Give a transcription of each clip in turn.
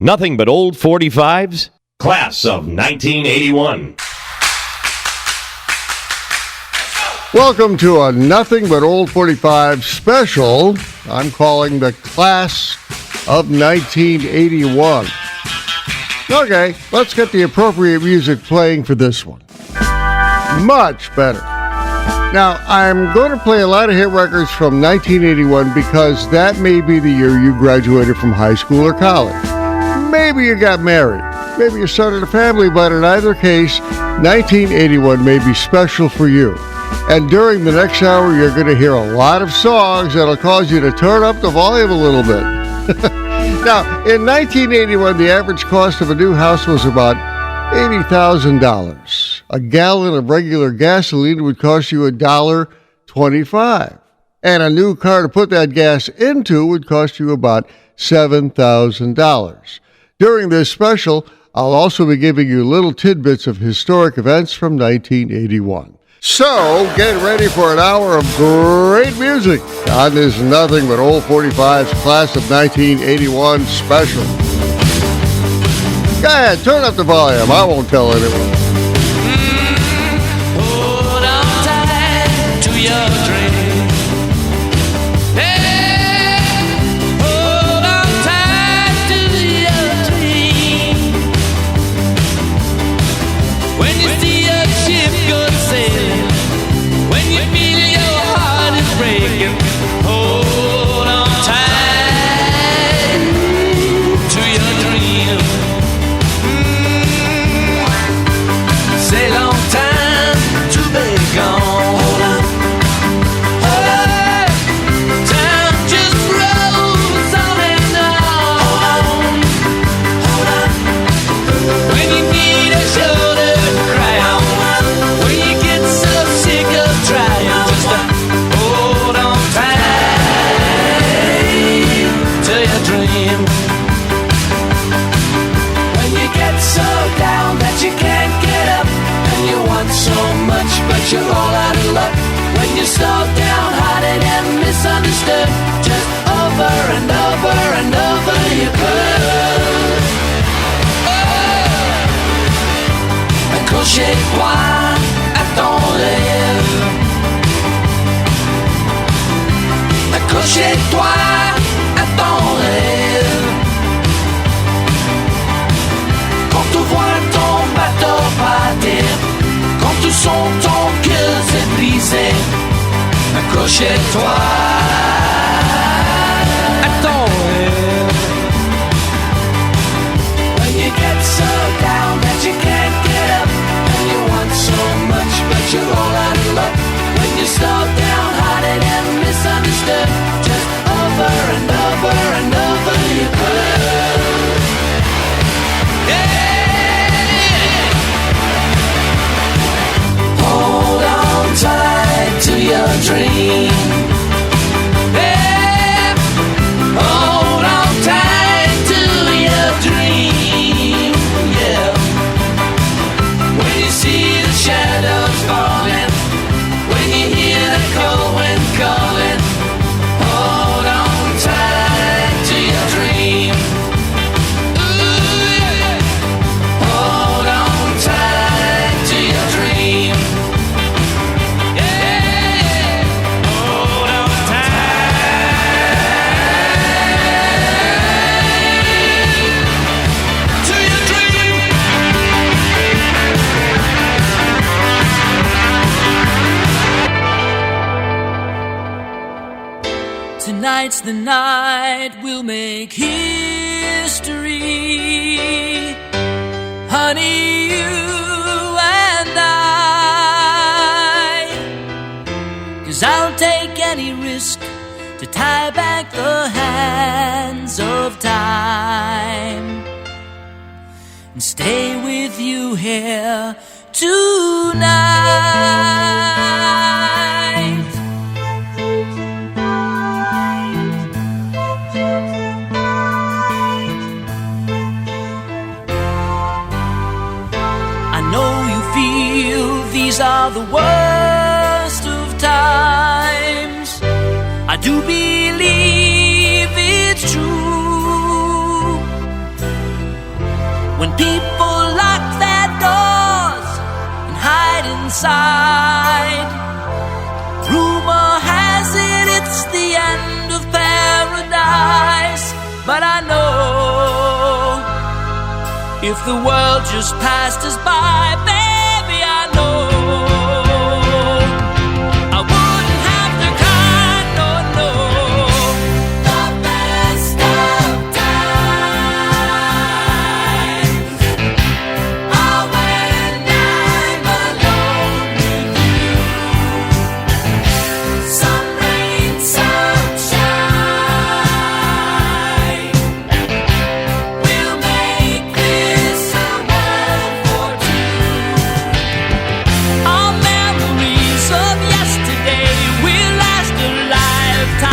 Nothing but old 45s? Class of 1981. Welcome to a Nothing But Old 45 special. I'm calling the Class of 1981. Okay, let's get the appropriate music playing for this one. Much better. Now, I'm going to play a lot of hit records from 1981 because that may be the year you graduated from high school or college. Maybe you got married. Maybe you started a family, but in either case, 1981 may be special for you. And during the next hour, you're going to hear a lot of songs that'll cause you to turn up the volume a little bit. Now, in 1981, the average cost of a new house was about $80,000. A gallon of regular gasoline would cost you $1.25. And a new car to put that gas into would cost you about $7,000. During this special, I'll also be giving you little tidbits of historic events from 1981. So, get ready for an hour of great music on this Nothing But Old 45's Class of 1981 special. Go ahead, turn up the volume. I won't tell anyone. Hold on tight to your dream. You're all out of luck when you're so downhearted and misunderstood. Just over and over and over you could. Oh! Accrochez-toi à ton rêve. Accrochez-toi à ton rêve. Quand tu vois ton bateau partir, quand tu sens ton cœur se briser, accrochez-toi à ton rêve. When you get so down that you can't get up, and you want so much but you're all out of luck, when you're so downhearted and misunderstood, just over and over and over you could. Yeah! Hold on tight to your dream. Yeah. Hold on tight to your dream. Yeah. When you see the shadows falling, when you hear the cold wind calling, hold on tight to your dream. Ooh, yeah. Hold on tight to your dream. Tonight's the night we'll make history, honey, you and I. 'Cause I'll take any risk to tie back the hands of time and stay with you here tonight. These are the worst of times. I do believe it's true. when people lock their doors and hide inside. Rumor has it it's the end of paradise, but I know if the world just passed us by, baby, I know I wouldn't have to cry, no, no. The best of times are when I'm alone with you. Some rain, some shine, we'll make this a world for two. Our memories of yesterday will last a lifetime.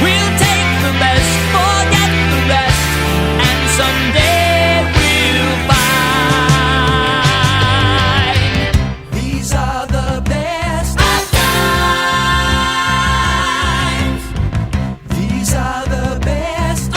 We'll take the best, forget the rest, and someday we'll find these are the best of times. These are the best of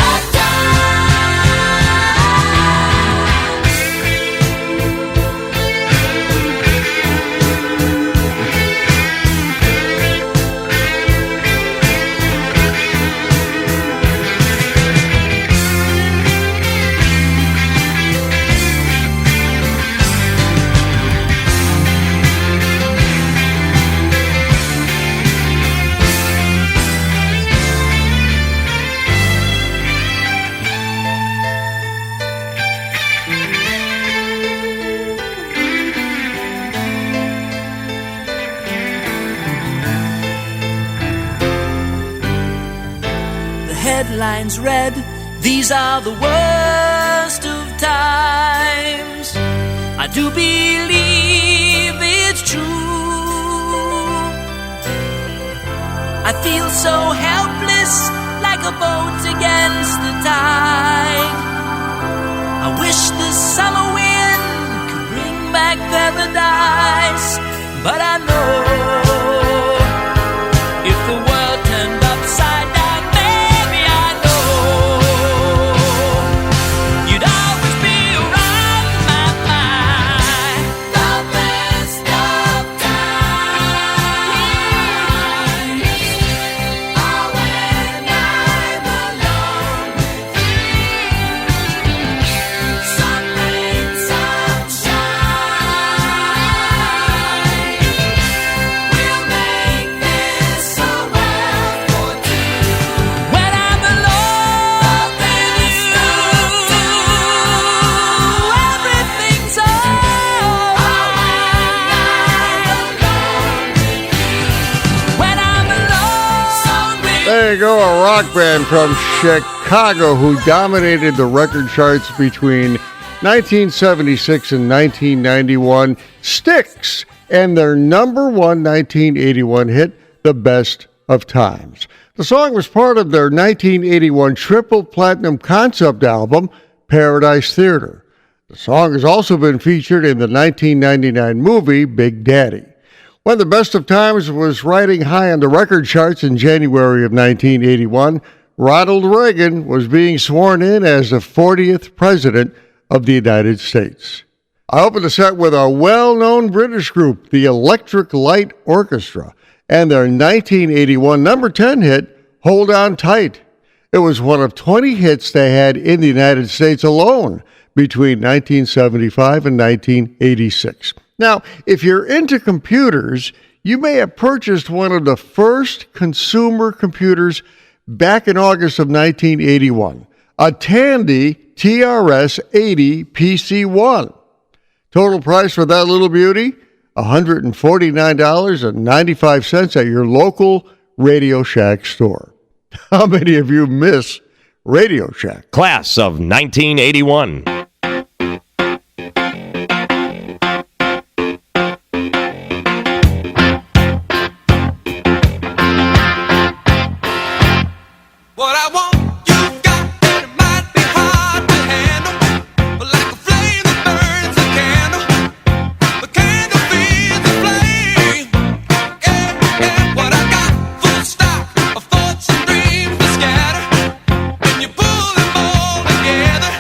The headlines read, these are the worst of times. I do believe it's true. I feel so helpless, like a boat against the tide. I wish the summer wind could bring back paradise, but I know if the world turned upside down, baby, I know you'd always be around my mind. The best of times are when I'm alone with you. Some rain, some shine, we'll make this a world for two. When I'm alone with you, everything's alright. When I'm alone with you. There you go, a rock band from Chicago who dominated the record charts between 1976 and 1991, Styx, and their number one 1981 hit, The Best of Times. The song was part of their 1981 triple platinum concept album, Paradise Theater. The song has also been featured in the 1999 movie Big Daddy. When The Best of Times was riding high on the record charts in January of 1981, Ronald Reagan was being sworn in as the 40th President of the United States. I opened the set with a well-known British group, the Electric Light Orchestra, and their 1981 number 10 hit, Hold On Tight. It was one of 20 hits they had in the United States alone between 1975 and 1986. Now, if you're into computers, you may have purchased one of the first consumer computers back in August of 1981, a Tandy TRS-80 PC-1. Total price for that little beauty, $149.95 at your local Radio Shack store. How many of you miss Radio Shack? Class of 1981. What I want, you got, and it might be hard to handle, but like a flame that burns a candle, the candle feeds the flame. Yeah, yeah, what I got, full stock of thoughts and dreams to scatter. When you pull them all together,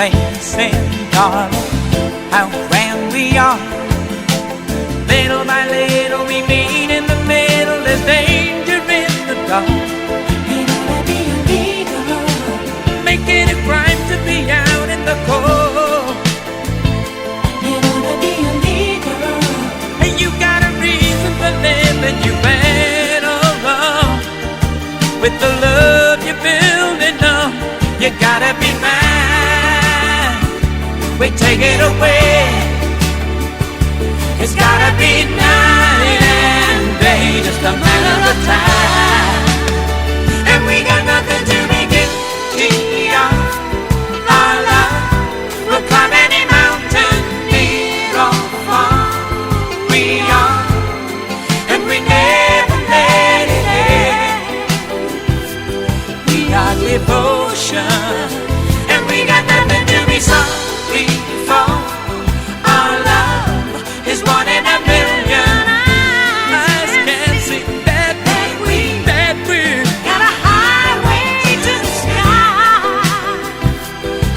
facing, darling, how grand we are. Little by little we meet in the middle, there's danger in the dark. It ought to be illegal, make it a crime to be out in the cold. It ought to be illegal, and you got a reason for living, you better run with the love you're building up. You gotta be mine, we take it away. It's gotta be night and day, just a matter of time. And we got nothing to be guilty of. Our love will climb any mountain, near or far. We are, and we never let it end. We are devotion, and we got nothing to be sorry for. Our love is one in a million. Eyes can't see that we got a highway to the sky.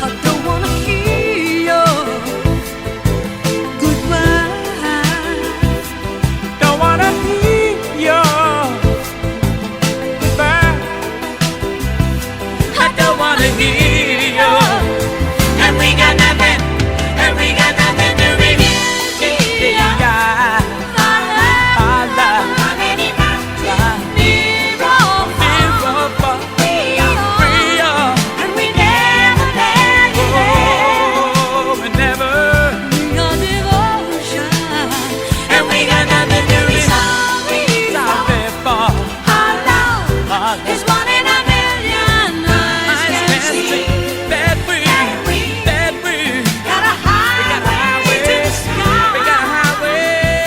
I don't wanna hear your goodbye. Don't wanna hear your goodbye. I don't wanna hear your. And we got nothing, and we got nothing to be.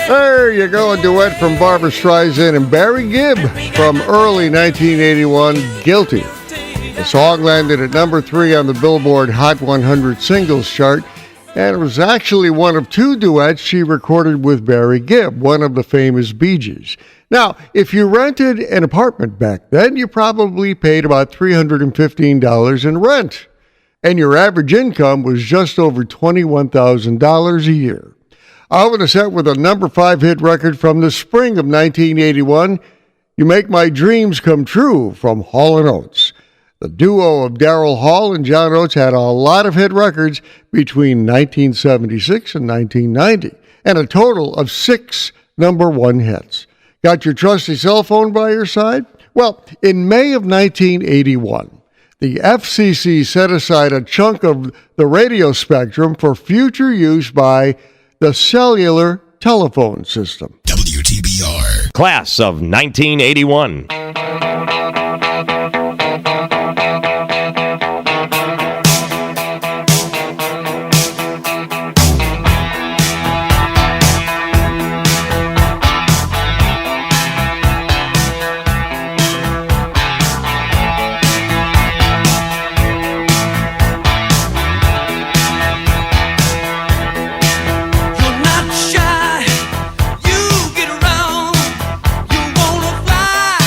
There you go, a duet from Barbra Streisand and Barry Gibb from early 1981, Guilty. The song landed at number 3 on the Billboard Hot 100 singles chart, and it was actually one of 2 duets she recorded with Barry Gibb, one of the famous Bee Gees. Now, if you rented an apartment back then, you probably paid about $315 in rent, and your average income was just over $21,000 a year. I'll open us up with a number 5 hit record from the spring of 1981, You Make My Dreams Come True from Hall & Oates. The duo of Daryl Hall and John Oates had a lot of hit records between 1976 and 1990, and a total of 6 number 1 hits. Got your trusty cell phone by your side? Well, in May of 1981, the FCC set aside a chunk of the radio spectrum for future use by the cellular telephone system. WTBR. Class of 1981. You're not shy, you get around, you wanna fly.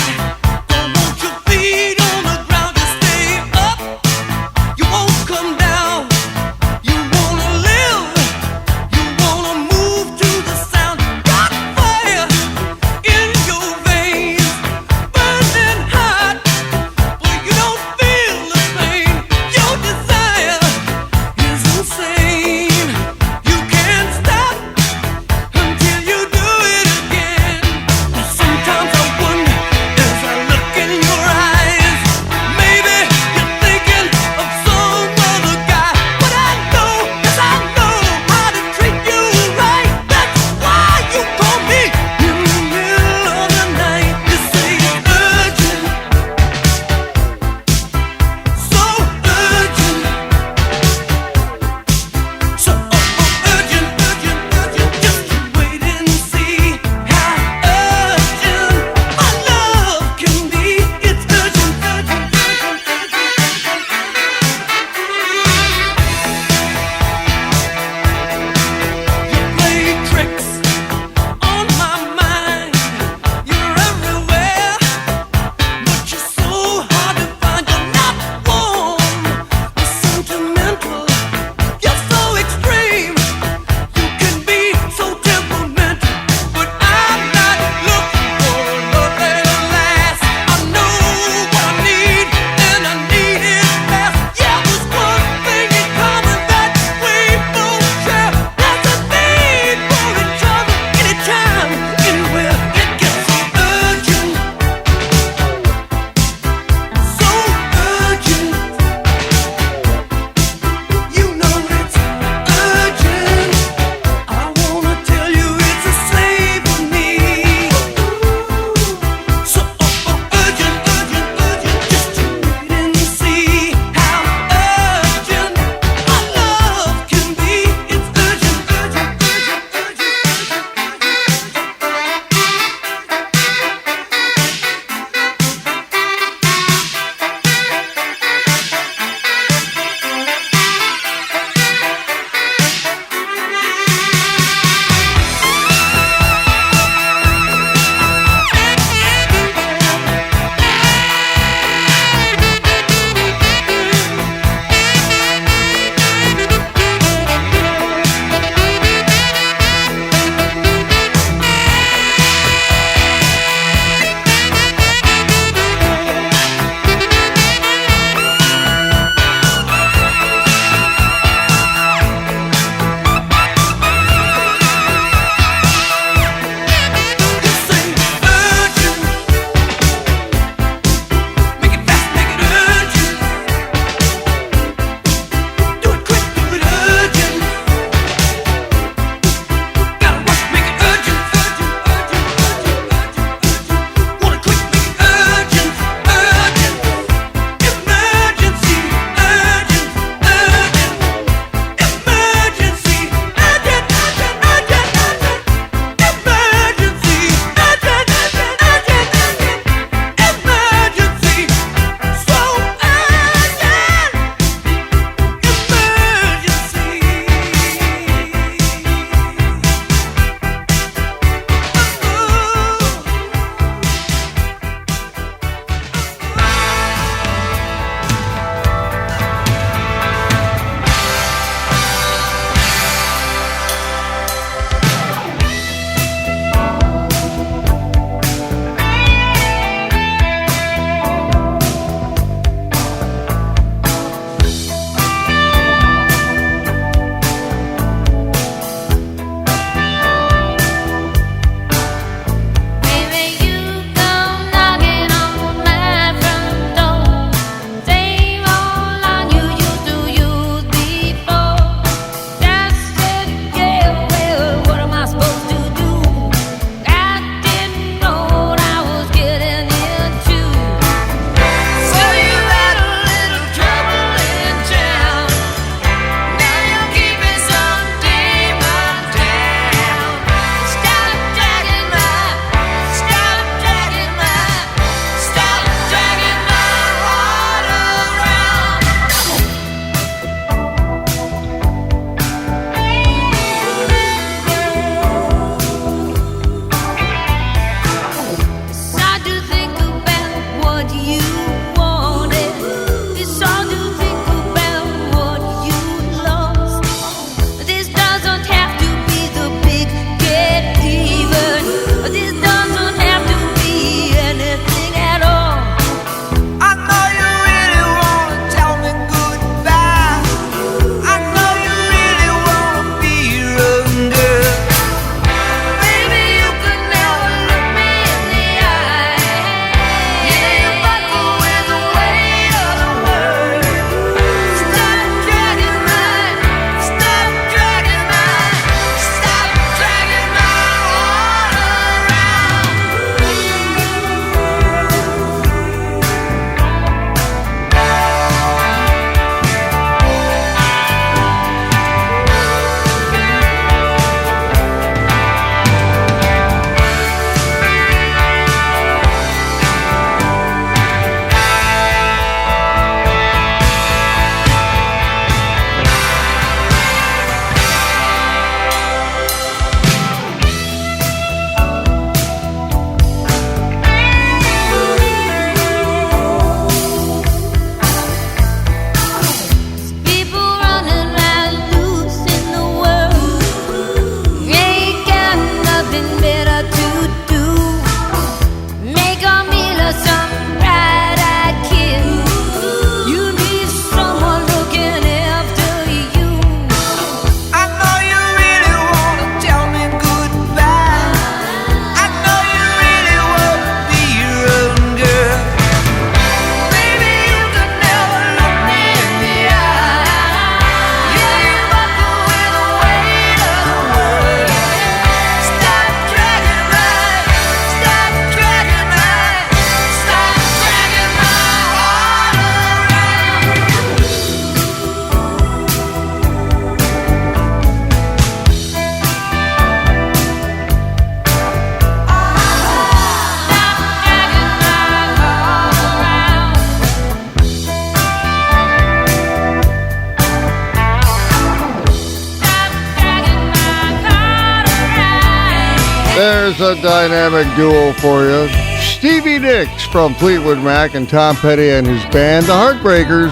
There's a dynamic duo for you. Stevie Nicks from Fleetwood Mac and Tom Petty and his band, the Heartbreakers,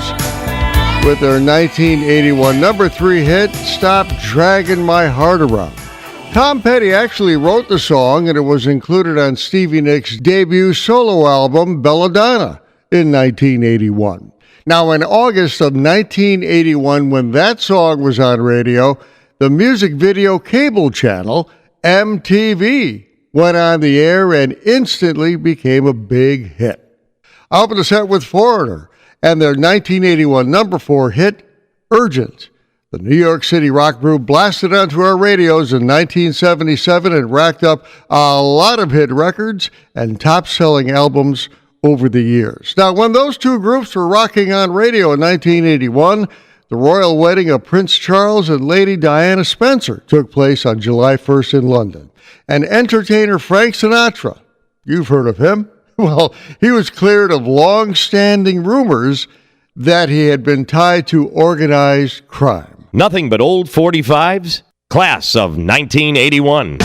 with their 1981 number 3 hit, Stop Dragging My Heart Around. Tom Petty actually wrote the song, and it was included on Stevie Nicks' debut solo album, Belladonna, in 1981. Now, in August of 1981, when that song was on radio, the music video cable channel, MTV, went on the air and instantly became a big hit. I opened the set with Foreigner and their 1981 number 4 hit, Urgent. The New York City rock group blasted onto our radios in 1977 and racked up a lot of hit records and top-selling albums over the years. Now, when those two groups were rocking on radio in 1981, the royal wedding of Prince Charles and Lady Diana Spencer took place on July 1st in London. And entertainer Frank Sinatra, you've heard of him, well, he was cleared of long-standing rumors that he had been tied to organized crime. Nothing but old 45s, class of 1981.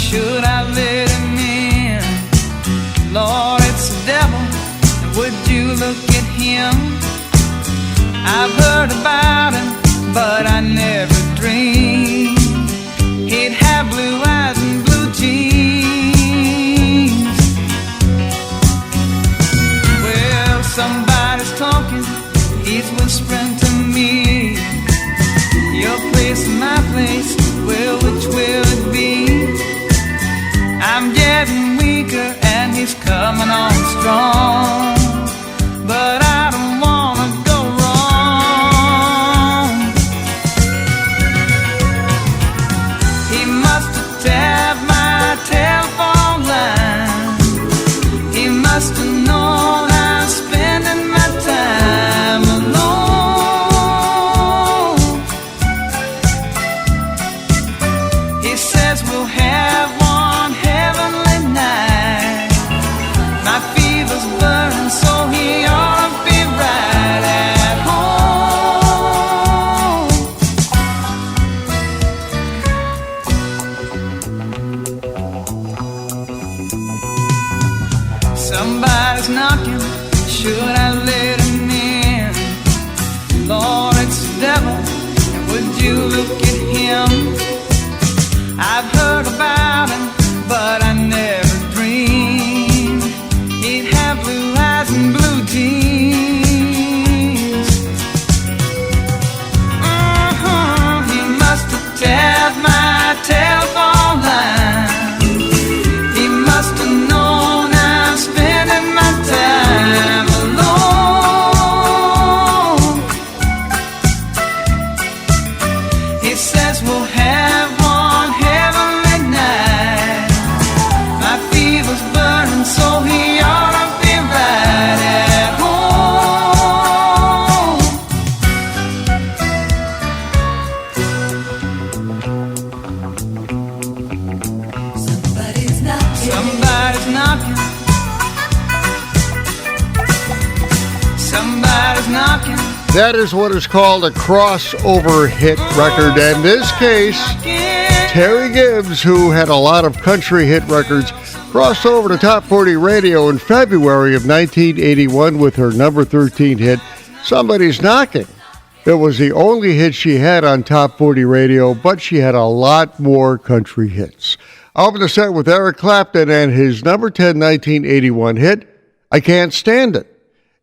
should I let him in? Lord, it's the devil. Would you look at him? I've heard about him, but I never dreamed he'd have blue eyes and blue jeans. Well, somebody's talking, he's whispering to me. Your place and my place, well, which will it be? I'm getting weaker and he's coming on strong, but I don't wanna go wrong. He must have tapped my telephone line. He must have known I'm spending my time alone. He says we'll have one heavenly night. My fever's burning, so he ought to be right at home. Somebody's knocking, should I let him in? Lord, it's the devil, and would you look at him? I've heard about him, but I never dreamed he'd have blue eyes and blue jeans. He must have tapped my telephone line. He must have known I'm spending my time alone. He says we'll have one heavenly night. My fever's burning, so he ought to be right at home. Somebody's knocking. Somebody's knocking. Somebody's knocking. That is what is called a crossover hit record. And in this case, Terry Gibbs, who had a lot of country hit records, crossed over to Top 40 Radio in February of 1981 with her number 13 hit, Somebody's Knocking. It was the only hit she had on Top 40 Radio, but she had a lot more country hits. I opened the set with Eric Clapton and his number 10 1981 hit, I Can't Stand It.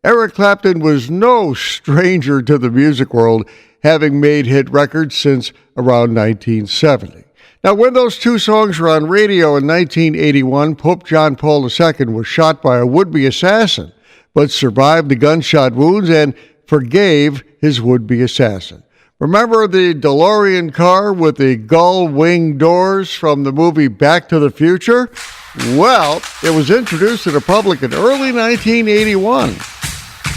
Eric Clapton was no stranger to the music world, having made hit records since around 1970. Now, when those two songs were on radio in 1981, Pope John Paul II was shot by a would-be assassin, but survived the gunshot wounds and forgave his would-be assassin. Remember the DeLorean car with the gull-wing doors from the movie Back to the Future? Well, it was introduced to the public in early 1981.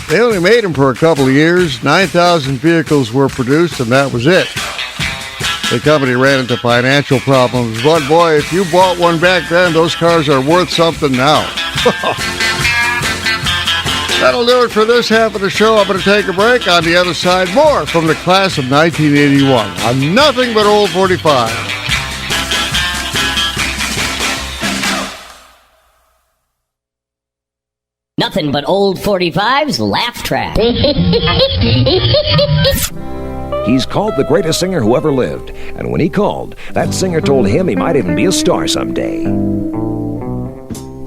They only made them for a couple of years. 9,000 vehicles were produced, and that was it. The company ran into financial problems, but boy, if you bought one back then, those cars are worth something now. That'll do it for this half of the show. I'm going to take a break. On the other side, more from the class of 1981 on Nothing But Old 45. Nothing but old 45's laugh track. He's called the greatest singer who ever lived. And when he called, that singer told him he might even be a star someday.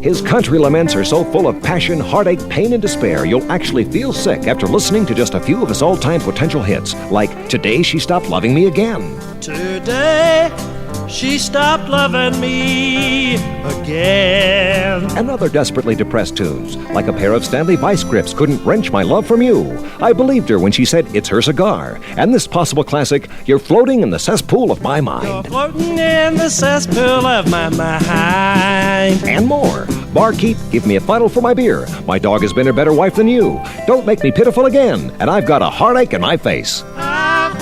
His country laments are so full of passion, heartache, pain, and despair, you'll actually feel sick after listening to just a few of his all-time potential hits, like Today She Stopped Loving Me Again. Today she stopped loving me again. And other desperately depressed tunes, like a pair of Stanley Vice grips couldn't wrench my love from you. I believed her when she said it's her cigar. And this possible classic, You're Floating in the Cesspool of My Mind. You're floating in the cesspool of my mind. And more. Barkeep, give me a bottle for my beer. My dog has been a better wife than you. Don't make me pitiful again. And I've got a heartache in my face. I've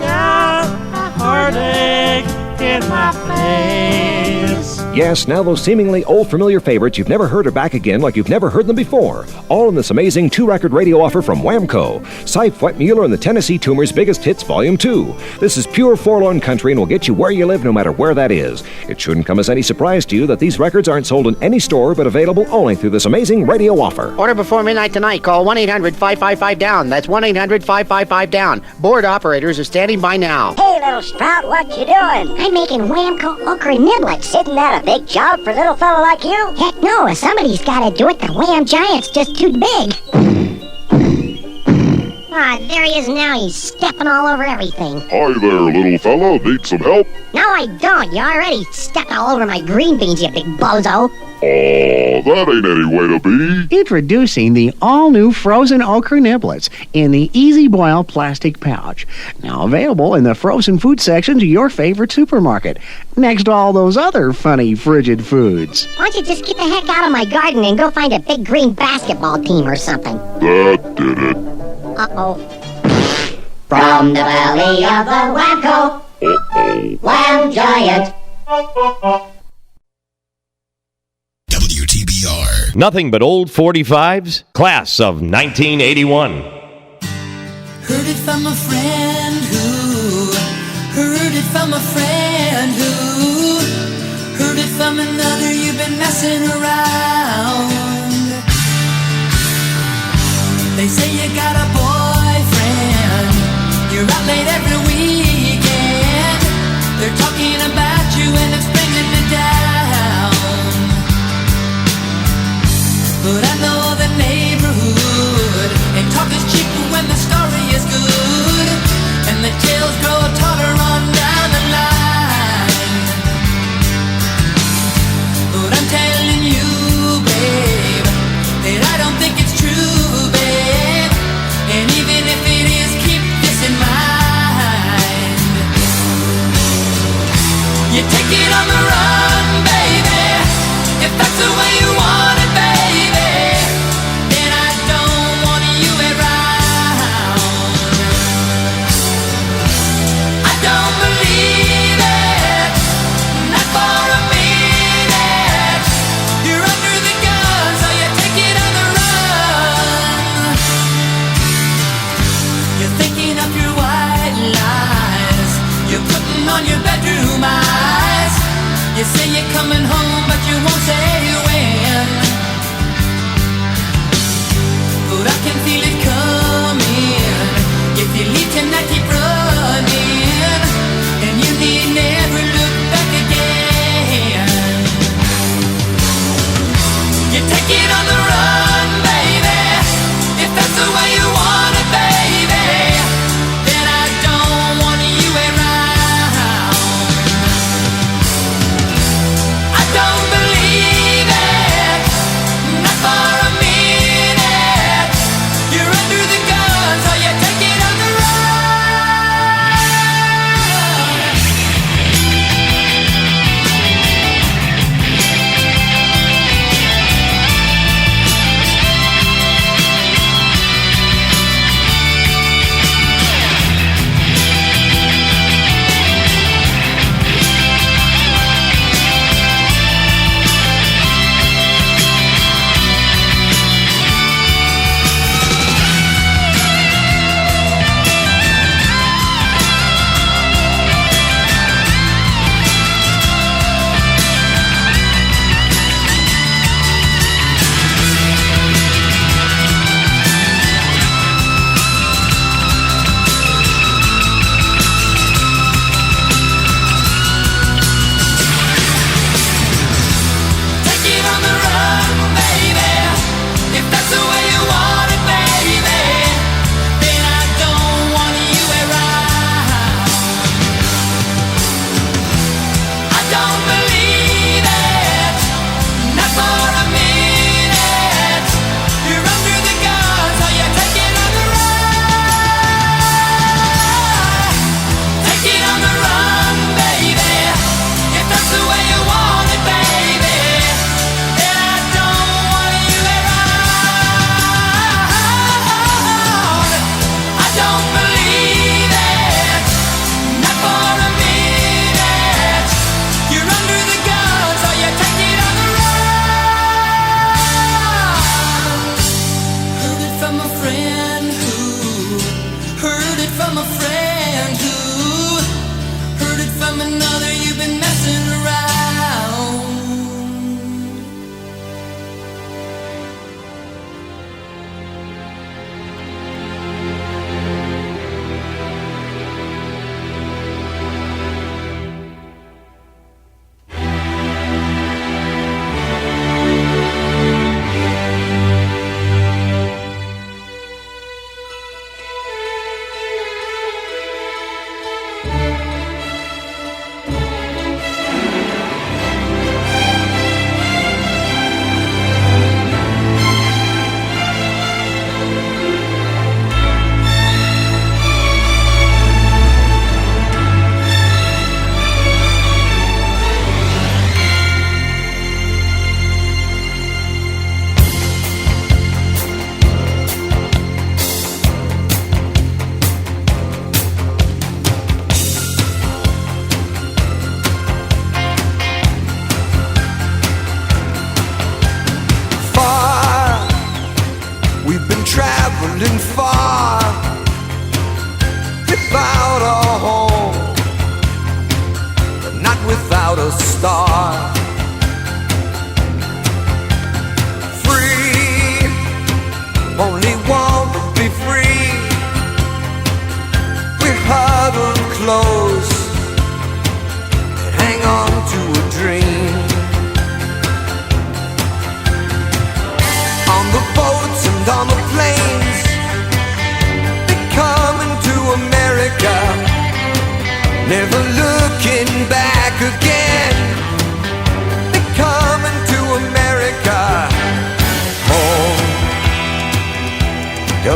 got a heartache in my face. Yes, now those seemingly old familiar favorites you've never heard are back again like you've never heard them before. All in this amazing 2-record radio offer from Whamco. Cy Fwettmuller and the Tennessee Tumors' Biggest Hits Volume 2. This is pure forlorn country and will get you where you live no matter where that is. It shouldn't come as any surprise to you that these records aren't sold in any store but available only through this amazing radio offer. Order before midnight tonight. Call 1-800-555-DOWN. That's 1-800-555-DOWN. Board operators are standing by now. Hey, little sprout, what you doing? I'm making Whamco okra niblets. Isn't that a big job for a little fella like you? Heck no, somebody's got to do it. The Wham Giant's just too big. Ah, there he is now. He's stepping all over everything. Hi there, little fella. Need some help? No, I don't. You already stepped all over my green beans, you big bozo. Aw, that ain't any way to be. Introducing the all-new frozen okra niblets in the Easy Boil plastic pouch. Now available in the frozen food sections of your favorite supermarket. Next to all those other funny frigid foods. Why don't you just get the heck out of my garden and go find a big green basketball team or something? That did it. Uh-oh. From the belly of the Whamco, Wham Giant. WTBR. Nothing but old 45s, class of 1981. Heard it from a friend who heard it from a friend who heard it from another. You've been messing around. They say you got a boyfriend. You're out late every weekend. They're talking about you and it's bringing me down. But I know the neighborhood, and talk is cheap when the story is good, and the tales grow taller on down the line. But I'm telling you, babe, that I don't think it's true, babe. And even if it is, keep this in mind. You take it on the run, baby, if that's the way you want it, baby. Then I don't want you around. I don't believe it, not for a minute. You're under the gun, so you take it on the run. You're thinking of your white lies. You're putting on your bedroom eyes. You say you're coming home, but you won't say when. But I can feel it coming. If you leave tonight, keep running, and you need never look back again. You take it on the run, baby, if that's the way you want it, baby. Then I don't want you around. I don't believe it, not for a minute. You're under the gun, so you take it on the run.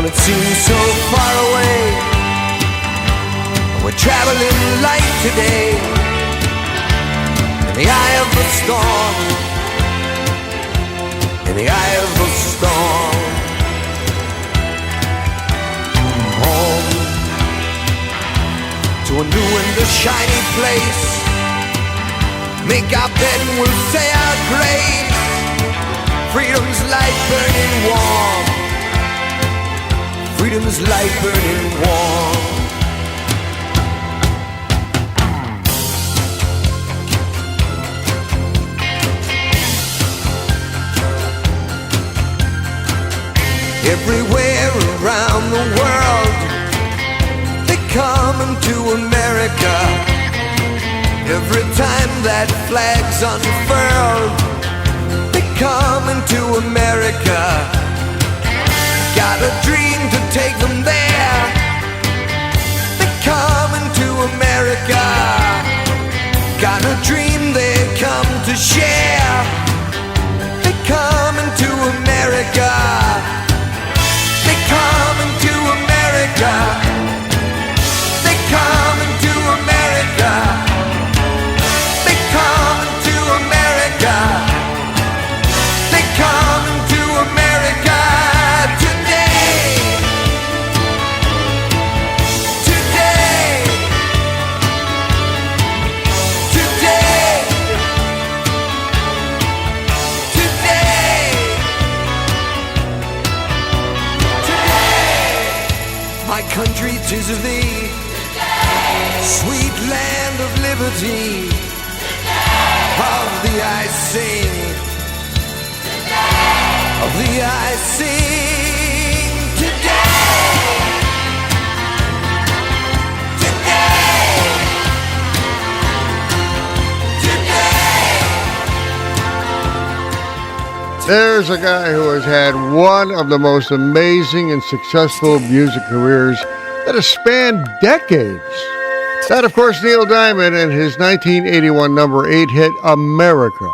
Well, it seems so far away. We're traveling light today in the eye of the storm, in the eye of the storm. Home to a new and a shiny place. Make our bed and we'll say our grace. Freedom's light burning warm. Freedom's light burning warm. Everywhere around the world, they come into America. Every time that flag's unfurled, they come into America. Got a dream to take them there. They come into America. Got a dream they come to share. They come into America. They come into America. They come into America. They come into America. They come into America today. Today. Today. Today. My country, 'tis of thee, sweet land of liberty. Of thee I sing, of thee I sing today. Today. Today. There's a guy who has had one of the most amazing and successful music careers that has spanned decades. That, of course, Neil Diamond and his 1981 number 8 hit, America.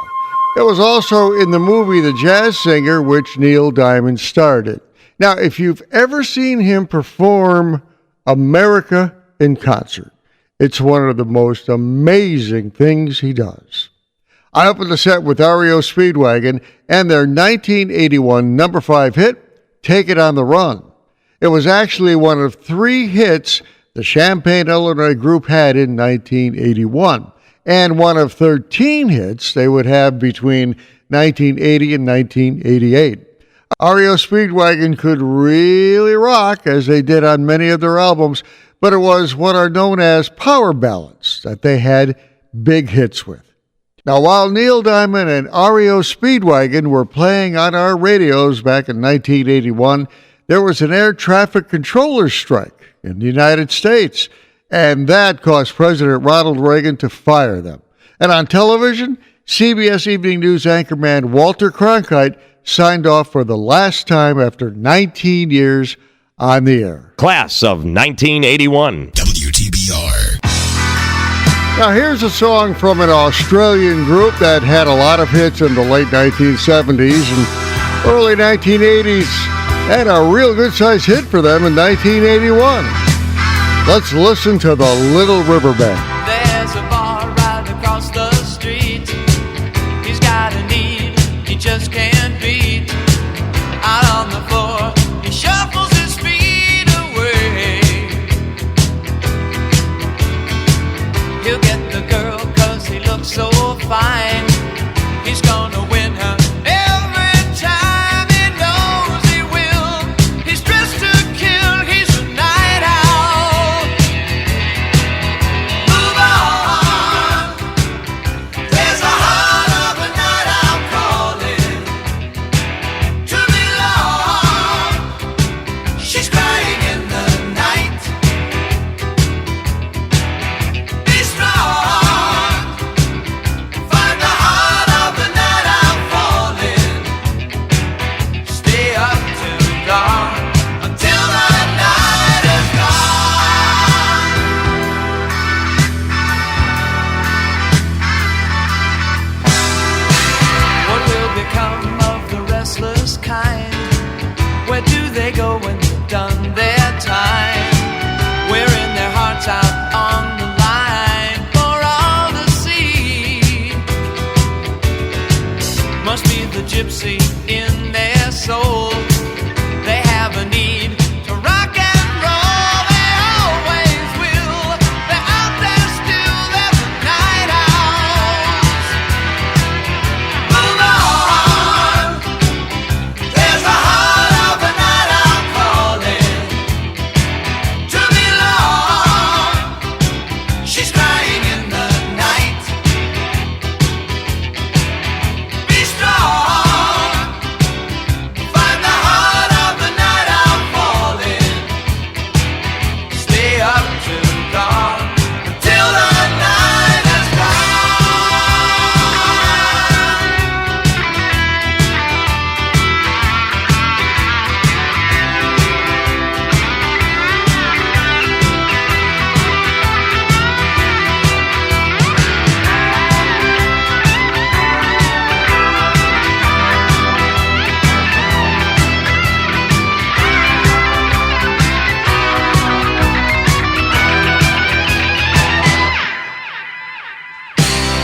It was also in the movie The Jazz Singer, which Neil Diamond starred in. Now, if you've ever seen him perform America in concert, it's one of the most amazing things he does. I opened the set with REO Speedwagon and their 1981 number 5 hit, Take It on the Run. It was actually one of 3 hits the Champaign, Illinois group had in 1981, and one of 13 hits they would have between 1980 and 1988. REO Speedwagon could really rock, as they did on many of their albums, but it was what are known as power ballads that they had big hits with. Now, while Neil Diamond and REO Speedwagon were playing on our radios back in 1981, there was an air traffic controller strike in the United States, and that caused President Ronald Reagan to fire them. And on television, CBS Evening News anchorman Walter Cronkite signed off for the last time after 19 years on the air. Class of 1981. WTBR. Now here's a song from an Australian group that had a lot of hits in the late 1970s and early 1980s, and a real good-sized hit for them in 1981. Let's listen to the Little River Band. There's a bar right across the street. He's got a need he just can't beat. Out on the floor, he shuffles his feet away. He'll get the girl 'cause he looks so fine. He's gonna win her every time. He knows he will. He's dressed to kill. He's a night owl. Move gypsy in their soul. They have a need to rock and roll. They always will. They're out there still. They're the night owls. Move on. There's the heart of the night owl calling to belong. She's crying in the night. Be strong. Find the heart of the night owl falling. Stay up till dawn, till the night has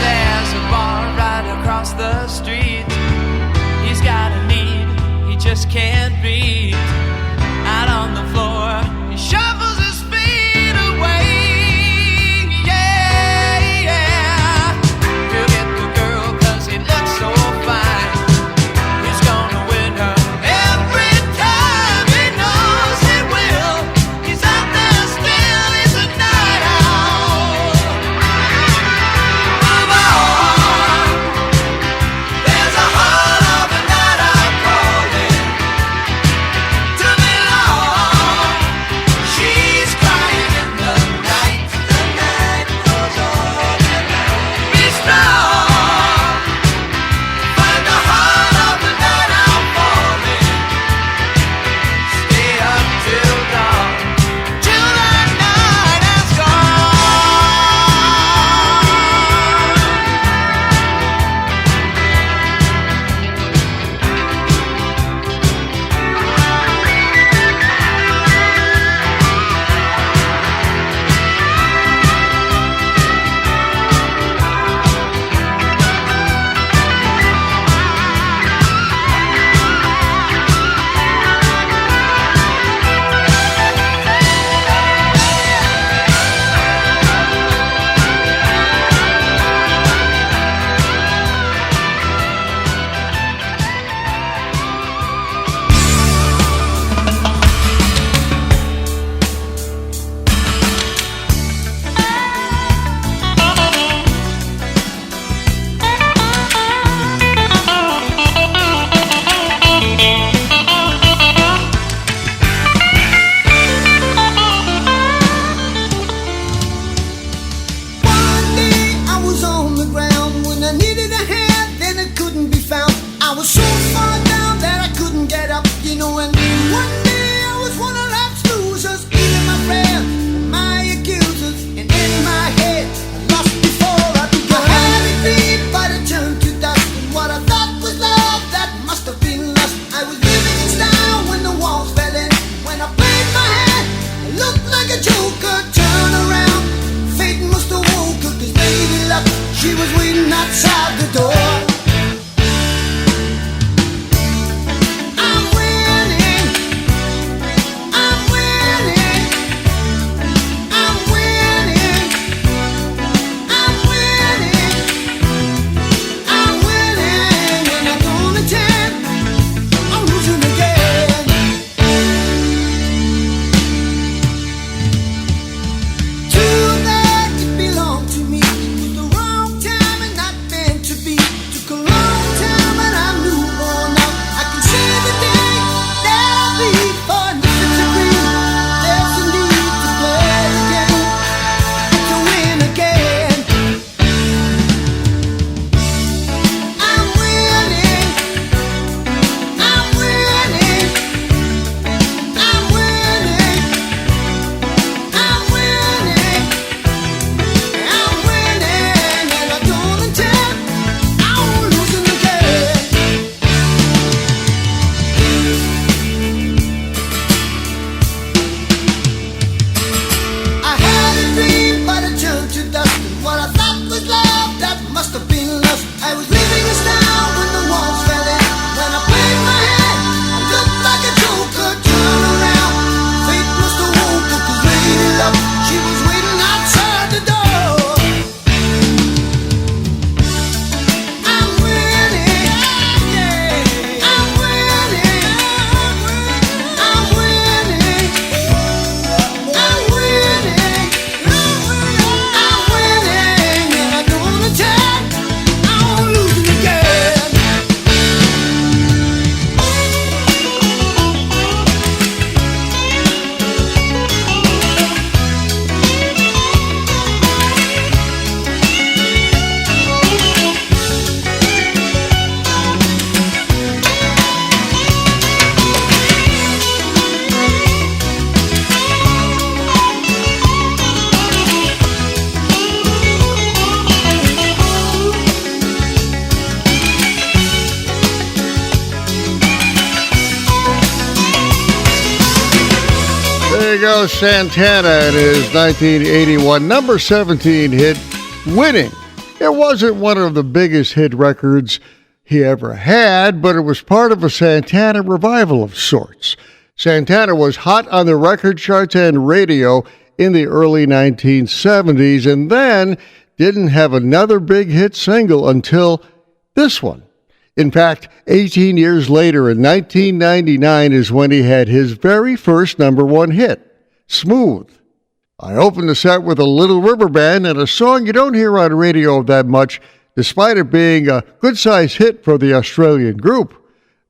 There's a bar right across the street. He's got a need, he just can't beat. Out on the floor, he shuffles his feet away. Yeah, yeah. He'll get the girl 'cause he looks so fine. He's gonna win her every time. He knows he will. He's out there still. He's a night owl. Move on. There's a heart of the night owl calling you go, Santana and his 1981 number 17 hit, Winning. It wasn't one of the biggest hit records he ever had, but it was part of a Santana revival of sorts. Santana was hot on the record charts and radio in the early 1970s, and then didn't have another big hit single until this one. In fact, 18 years later, in 1999, is when he had his very first number one hit, Smooth. I opened the set with a Little River Band and a song you don't hear on radio that much, despite it being a good-sized hit for the Australian group.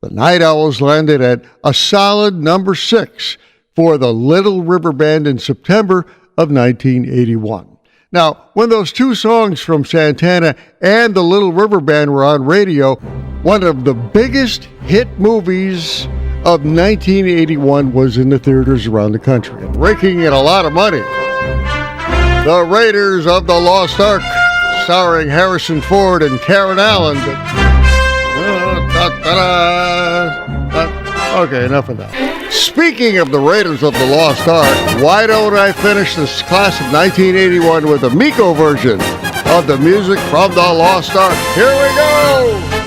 The Night Owls landed at a solid number 6 for the Little River Band in September of 1981. Now, when those two songs from Santana and the Little River Band were on radio, one of the biggest hit movies of 1981 was in the theaters around the country, raking in a lot of money. The Raiders of the Lost Ark, starring Harrison Ford and Karen Allen. Okay, enough of that. Speaking of the Raiders of the Lost Ark, why don't I finish this class of 1981 with a Miko version of the music from the Lost Ark? Here we go!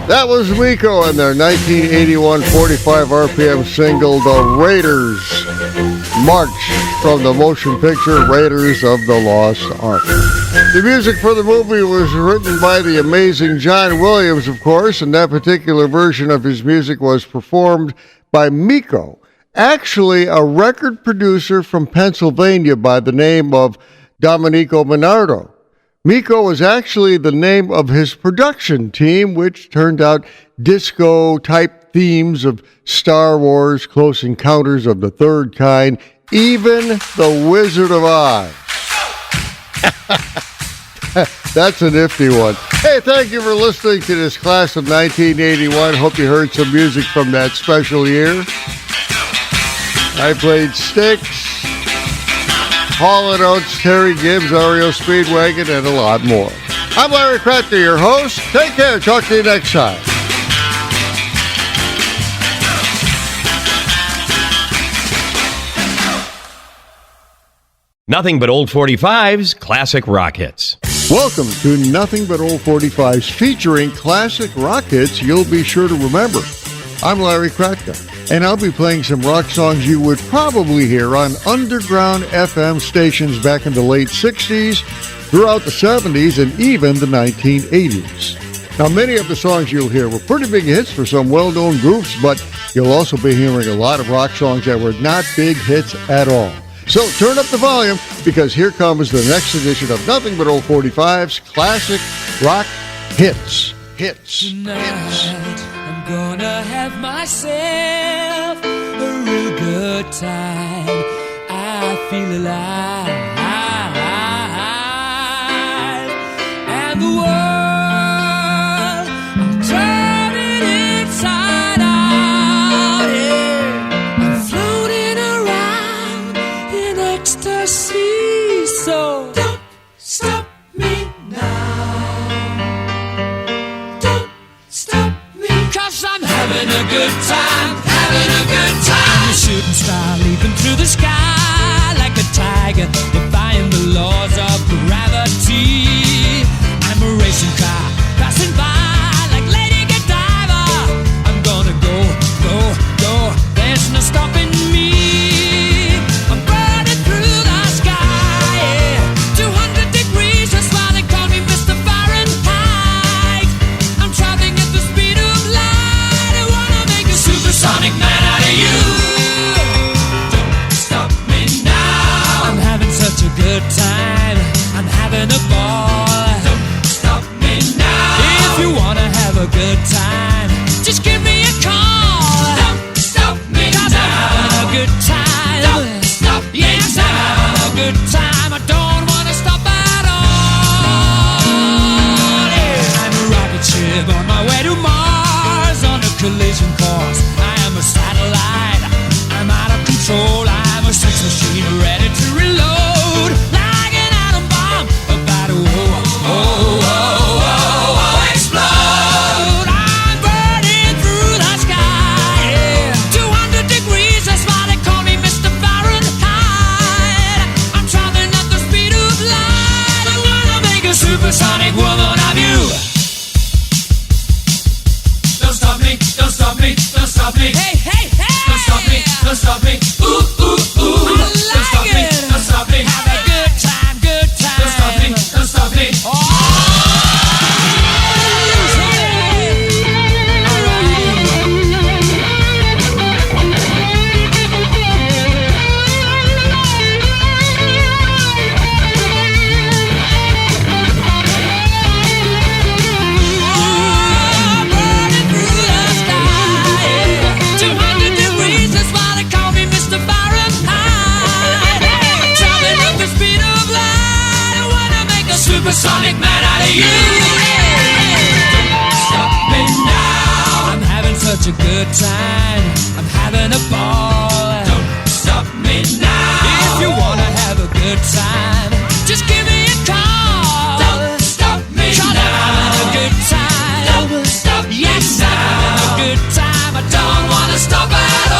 That was Miko and their 1981 45 RPM single, The Raiders March, from the motion picture Raiders of the Lost Ark. The music for the movie was written by the amazing John Williams, of course, and that particular version of his music was performed by Miko, actually a record producer from Pennsylvania by the name of Domenico Minardo. Miko was actually the name of his production team, which turned out disco-type themes of Star Wars, Close Encounters of the Third Kind, even The Wizard of Oz. That's a nifty one. Hey, thank you for listening to this class of 1981. Hope you heard some music from that special year. I played Styx, Hall & Oates, Terry Gibbs, REO Speedwagon, and a lot more. I'm Larry Kratka, your host. Take care. Talk to you next time. Nothing but old 45s, classic rock hits. Welcome to Nothing But Old 45s, featuring classic rock hits you'll be sure to remember. I'm Larry Kratka, and I'll be playing some rock songs you would probably hear on underground FM stations back in the late 60s, throughout the 70s, and even the 1980s. Now, many of the songs you'll hear were pretty big hits for some well-known groups, but you'll also be hearing a lot of rock songs that were not big hits at all. So turn up the volume, because here comes the next edition of Nothing But Old 45's Classic Rock Hits. Tonight, I'm gonna have myself a real good time. I feel alive, and the world, I'm turning inside out. Yeah. I'm floating around in ecstasy. So don't stop me now. I'm having a good time, having a good time. I'm a shooting star leaping through the sky like a tiger, defying the laws of gravity. I'm a racing car passing by like Lady Godiva. I'm gonna go, go, go. There's no stopping me. I'm burning through the sky, yeah. 200 degrees, that's why they call me Mr. Fahrenheit. I'm traveling at the speed of light. Supersonic man out of you. Don't stop me now. I'm having such a good time. I'm having a ball. Don't stop me now. If you wanna have a good time, just give me a call. Don't stop me now. I'm having a good time. Don't stop me now. I'm having a good time. I don't wanna stop at all. Yeah. I'm a rocket ship on my way to Mars on a collision course. Satellite, I'm out of control. I'm a sex machine ready to reload, like an atom bomb about to explode. I'm burning through the sky, yeah. 200 degrees, that's why they call me Mr. Fahrenheit. I'm traveling at the speed of light. I'm gonna make a supersonic woman of you. Don't stop me, don't stop me, don't stop me. Hey, hey, hey! Don't stop me, don't stop me. Ooh, ooh, ooh. I like don't stop me, don't stop me. Have a good time, good time. Don't stop me, don't stop me. Oh! Supersonic man out of you. Don't stop me now. I'm having such a good time. I'm having a ball. Don't stop me now. If you wanna have a good time, just give me a call. Don't stop me now. I'm having a good time. Don't stop me now. I'm having a good time. I don't wanna stop at all.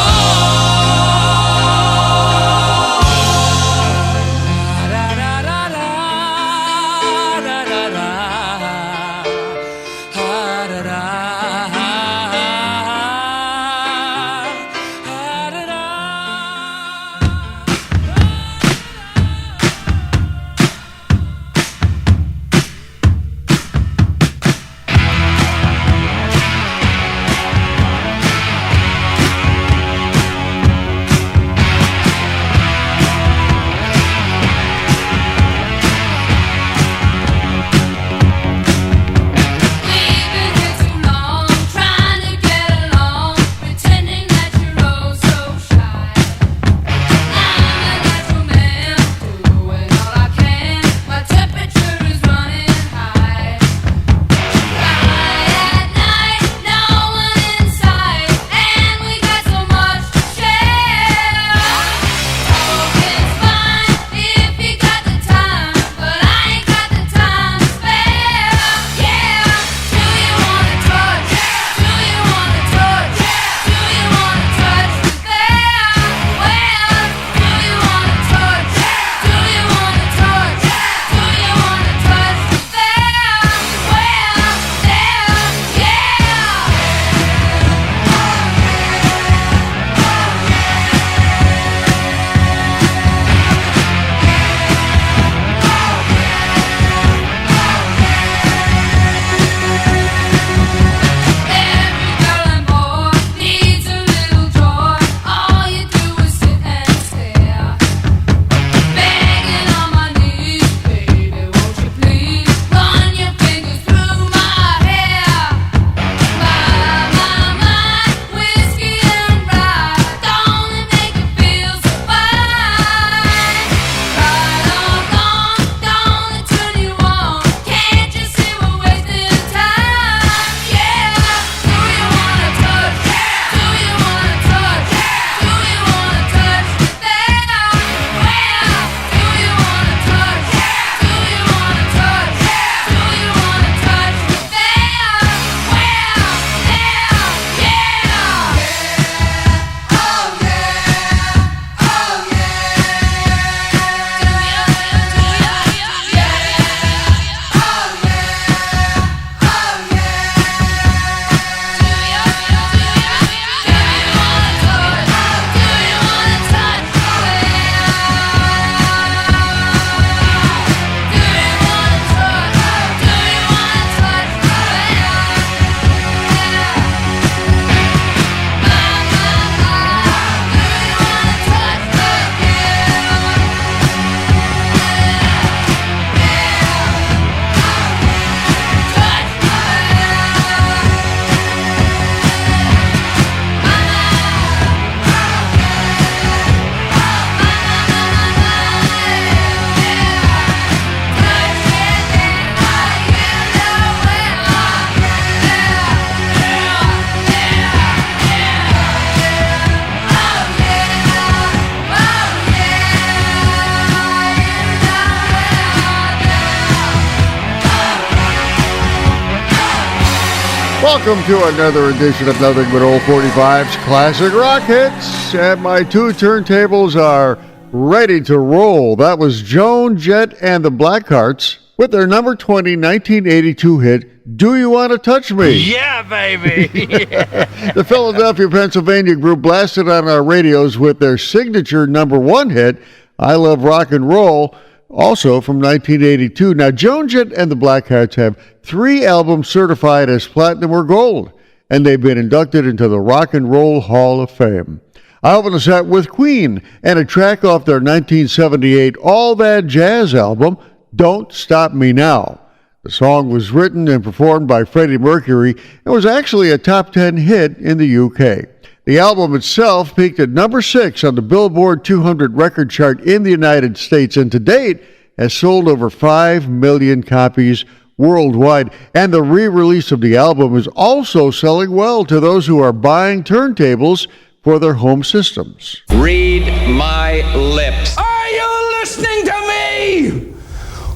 Welcome to another edition of Nothing But Old 45's Classic Rock Hits. And my two turntables are ready to roll. That was Joan Jett and the Blackhearts with their number 20 1982 hit, Do You Want to Touch Me? Yeah, baby. Yeah. The Philadelphia, Pennsylvania group blasted on our radios with their signature number one hit, I Love Rock and Roll, also from 1982. Now, Joan Jett and the Blackhearts have 3 albums certified as platinum or gold, and they've been inducted into the Rock and Roll Hall of Fame. I opened the set with Queen and a track off their 1978 All That Jazz album, Don't Stop Me Now. The song was written and performed by Freddie Mercury and was actually a top 10 hit in the UK. The album itself peaked at number 6 on the Billboard 200 record chart in the United States, and to date has sold over 5 million copies worldwide. And the re-release of the album is also selling well to those who are buying turntables for their home systems. Read my lips. Are you listening to me?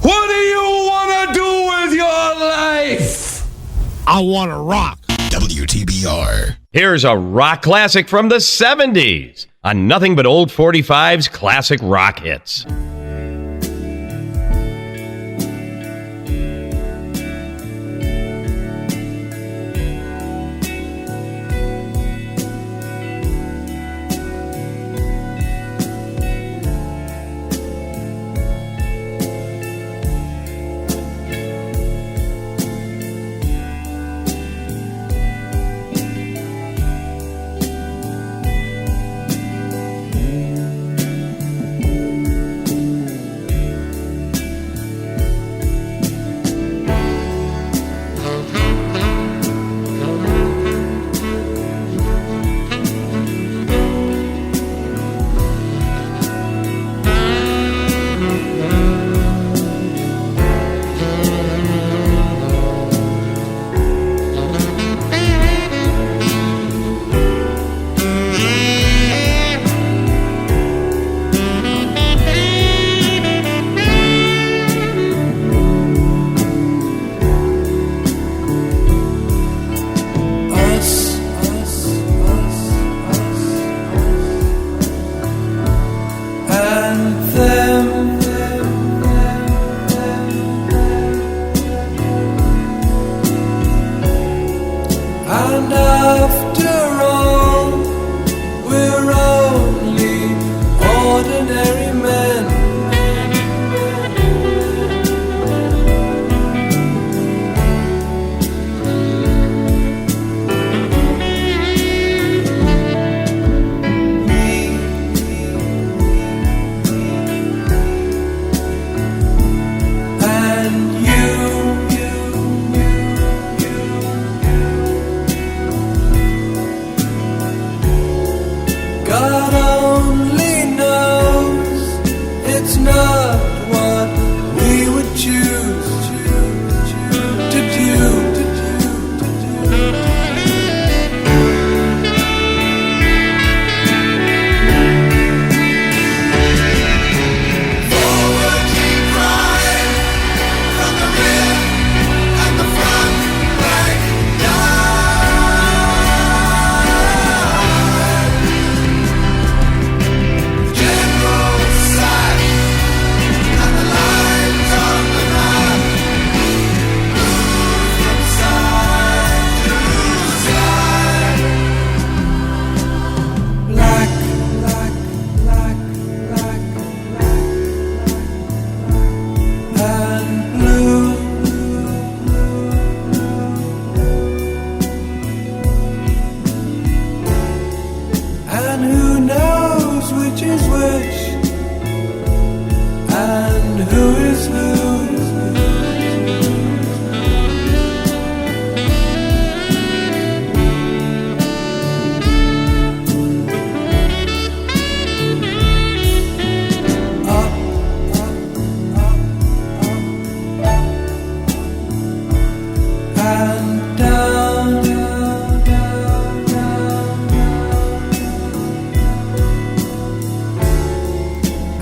What do you want to do with your life? I want to rock. WTBR. Here's a rock classic from the 70s on Nothing But Old 45's Classic Rock Hits.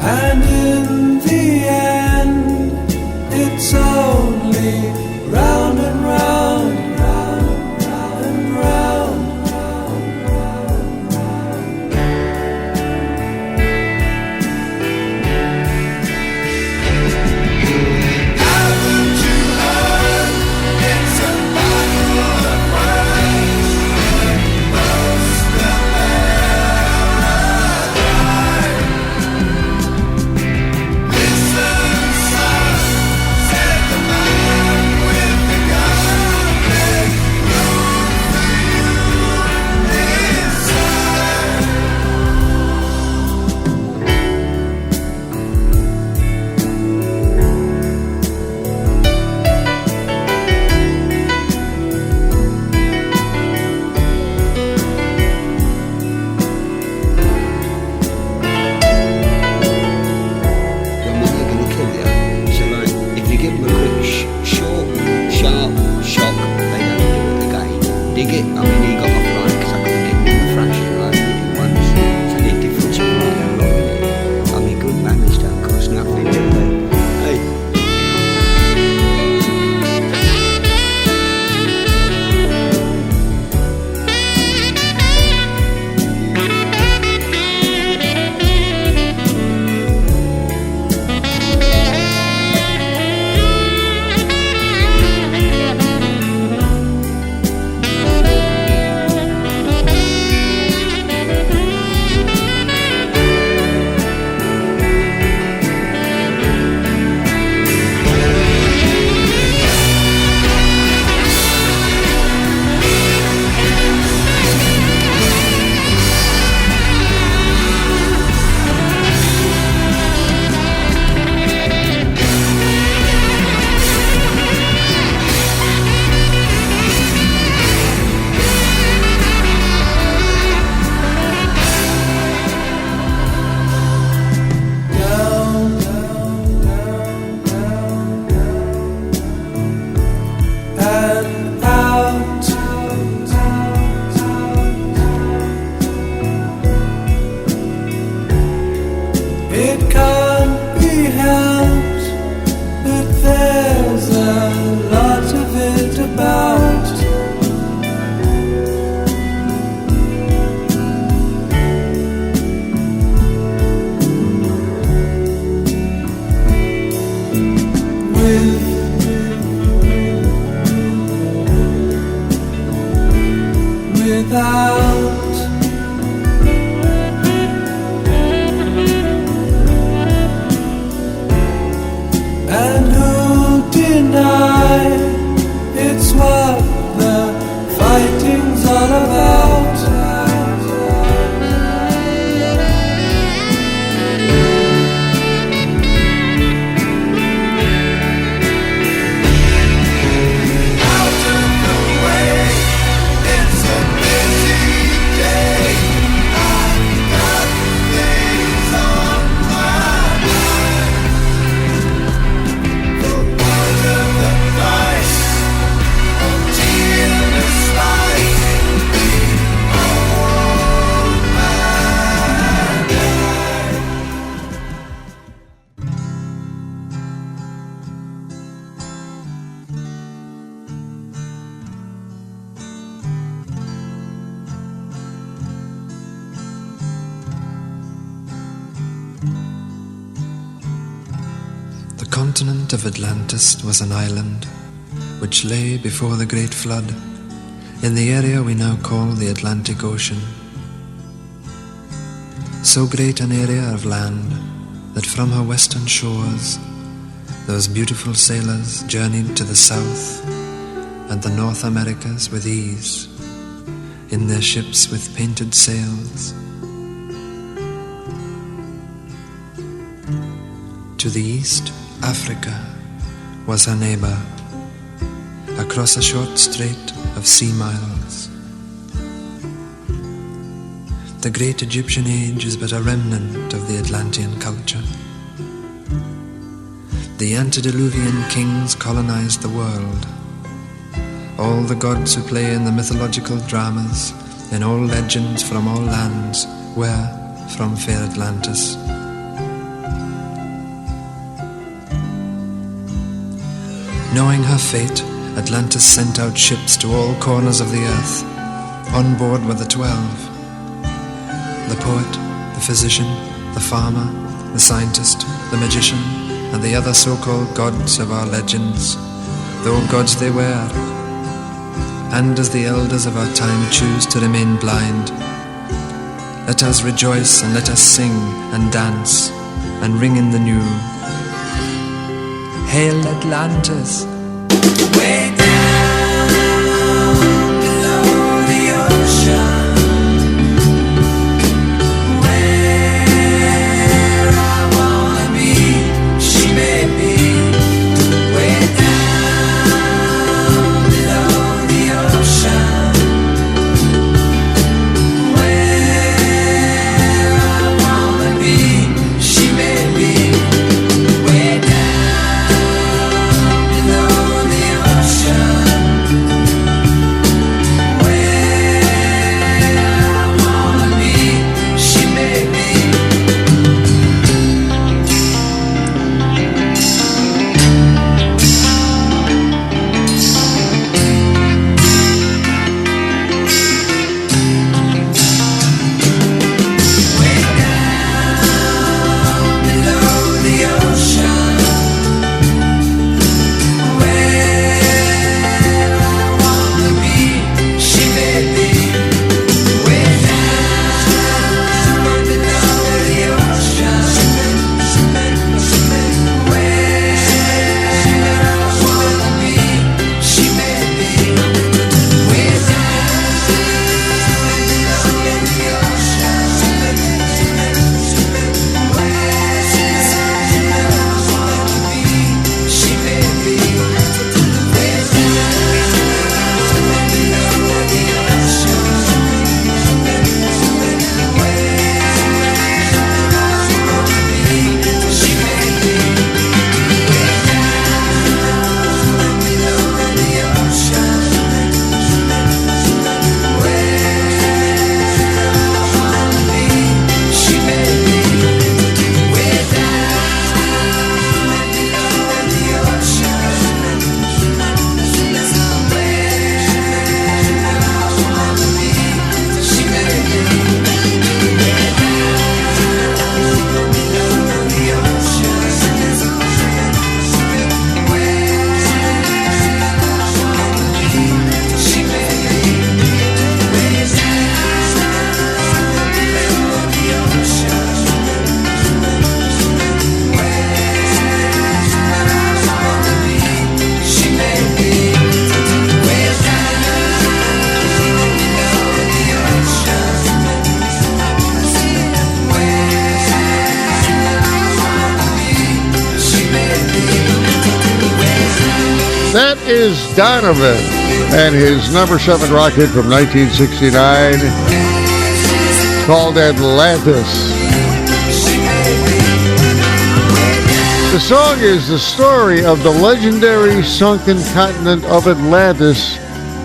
And in the end it can't be helped, but there's a lot of it about. Without, and who'll deny it's what the fighting's all about? The continent of Atlantis was an island which lay before the Great Flood in the area we now call the Atlantic Ocean. So great an area of land that from her western shores those beautiful sailors journeyed to the South and the North Americas with ease in their ships with painted sails. To the east, Africa was her neighbor, across a short strait of sea miles. The great Egyptian age is but a remnant of the Atlantean culture. The antediluvian kings colonized the world. All the gods who play in the mythological dramas, in all legends from all lands, were from fair Atlantis. Knowing her fate, Atlantis sent out ships to all corners of the earth. On board were the 12. The poet, the physician, the farmer, the scientist, the magician, and the other so-called gods of our legends, though gods they were. And as the elders of our time choose to remain blind, let us rejoice and let us sing and dance and ring in the new. Hail Atlantis! Way down below the ocean, where I wanna be, she may be. Way down below the ocean, where I wanna be, she may be. Way down below the ocean. is Donovan and his number 7 rock hit from 1969 called Atlantis. The song is the story of the legendary sunken continent of Atlantis,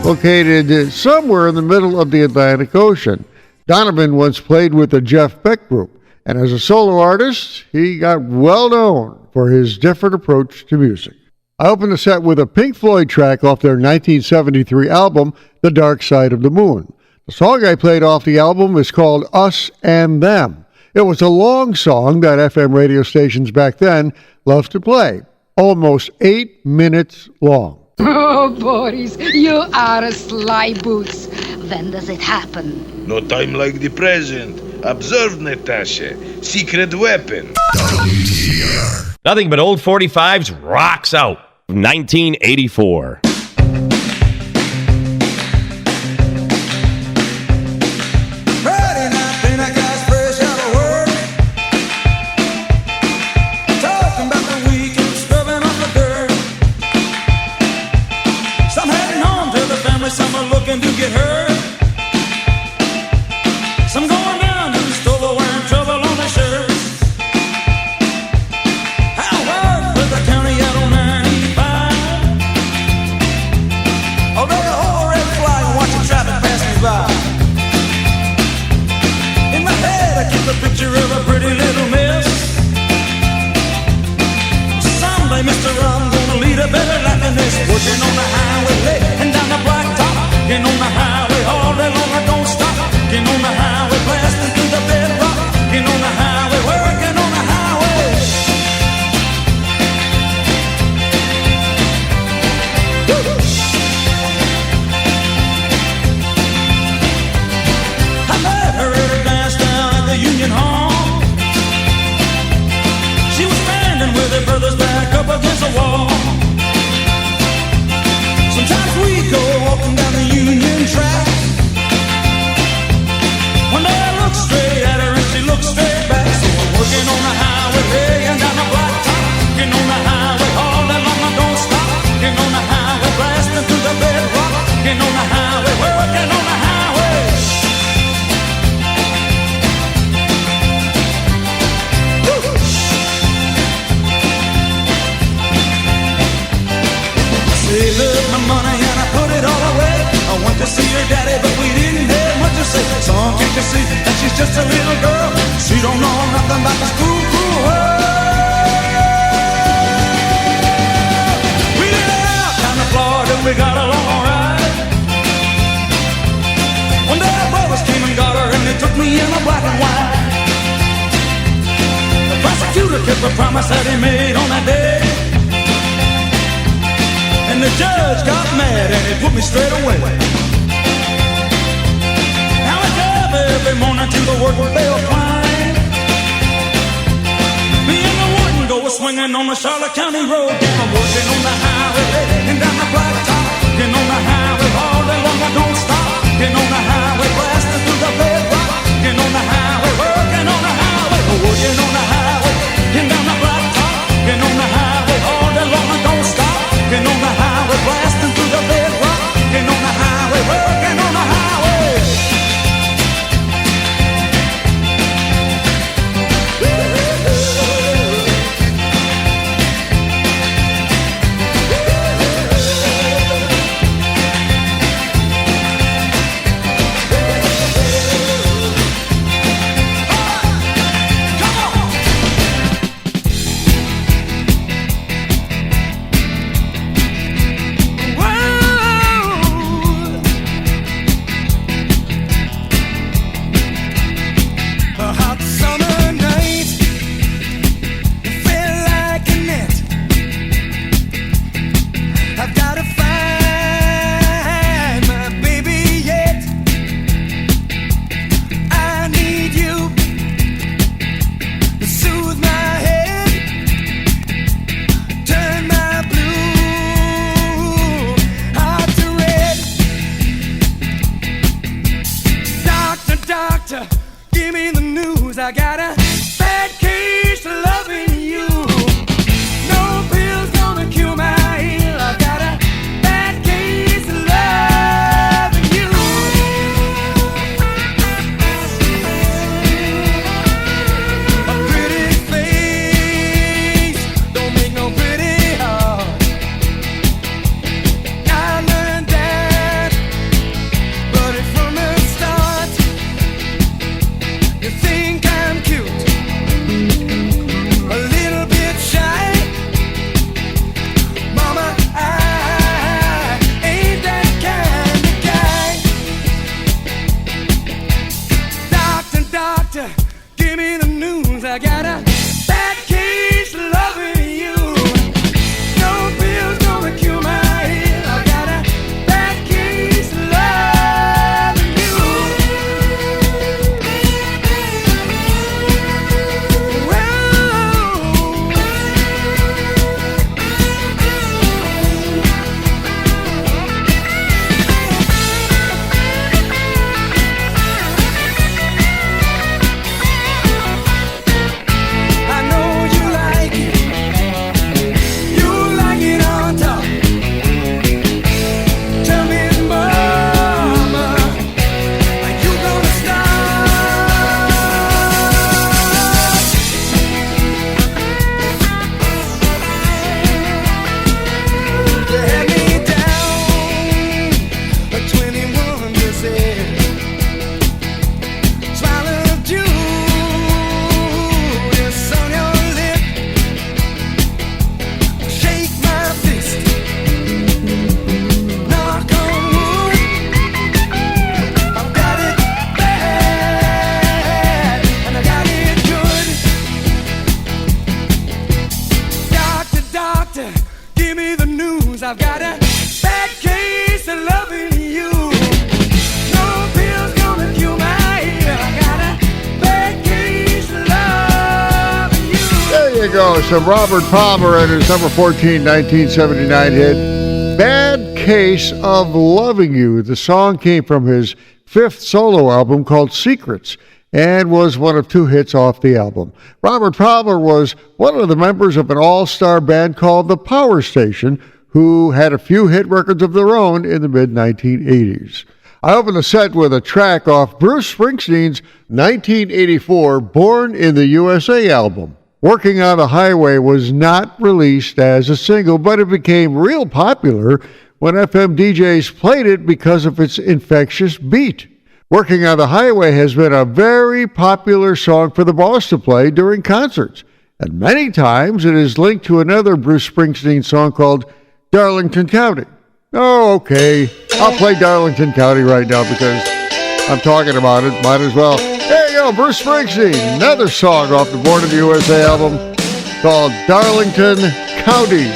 located somewhere in the middle of the Atlantic Ocean. Donovan once played with the Jeff Beck Group, and as a solo artist, he got well known for his different approach to music. I opened the set with a Pink Floyd track off their 1973 album, The Dark Side of the Moon. The song I played off the album is called Us and Them. It was a long song that FM radio stations back then loved to play, almost 8 minutes long. Oh, Boris, you are a sly boots. When does it happen? No time like the present. Observe, Natasha. Secret weapon. WTBR. Nothing but old 45s rocks out. 1984. Friday night, Pentecost, fresh out of work. Talking about the weekend, scrubbing off the dirt. Some heading home to the family, some are looking to get hurt. Some going down to the store, wearing trouble on their shirts. I work for the county out on 95. Oh, there's a whole red flag watching traffic pass me by. In my head, I keep a picture of a pretty little miss. Someday, mister, I'm gonna lead a better life than this. Working on the highway late and down the blacktop. Getting on the highway all day long, I don't stop. Getting on the highway, blasting through the bedrock. Getting on the highway, working on the highway. I met her at a dance down at the Union Hall. She was standing with her brother's back up against the wall. Sometimes we go walking down the Union track. One day I look straight at her and she looks straight back. So I'm working on the highway, laying down the blacktop. Getting on the highway all day long, I don't stop. Getting on the highway, blasting through the bedrock. Getting on the highway, working on the highway. Say, look, my money and I put it all away. I went to see her daddy, but we didn't have much to say. Son, can't you see that she's just a little girl? She don't know nothing about this cool, cool world. We lived out down the Florida, we got along all right. One day our brothers came and got her, and they took me in a black and white. The prosecutor kept a promise that he made on that day. And the judge got mad and he put me straight away. Now I drive every morning to the work where they'll find me and the warden go swinging on the Charlotte County road. I'm working on the highway and down the blacktop. Getting on the highway all day long, I don't stop. Getting on the highway, blasting through the bedrock. Getting on the highway, working on the highway. Working on the highway, getting down the blacktop. Getting on the highway all day long, I don't stop. Getting on the highway, blasting through the bedrock. Getting on the highway, working on the highway. I got a bad case of loving you. No pill's gonna cure my ill. I got a give me the news. I got a bad case of loving you. No pill's gonna cure my head. I got a bad case of loving you. I know you like it. You like it on top. Tell me, mama, are you gonna stop? You had me down a 21%. Smile of Judas on your lip. Shake my fist. Knock on wood. I've got it bad, and I got it good. Doctor, doctor, give me the news. I've got a bad case of loving you. No pill's gonna cure my head. I got a bad case of loving you. There you go. Some Robert Palmer and his number 14, 1979 hit, Bad Case of Loving You. The song came from his fifth solo album called Secrets and was one of two hits off the album. Robert Palmer was one of the members of an all-star band called The Power Station, who had a few hit records of their own in the mid-1980s. I opened the set with a track off Bruce Springsteen's 1984 Born in the USA album. Working on a Highway was not released as a single, but it became real popular when FM DJs played it because of its infectious beat. Working on the Highway has been a very popular song for the boss to play during concerts, and many times it is linked to another Bruce Springsteen song called Darlington County. Oh, okay. I'll play Darlington County right now because I'm talking about it. Might as well. There you go, Bruce Springsteen. Another song off the Born in the USA album called Darlington County.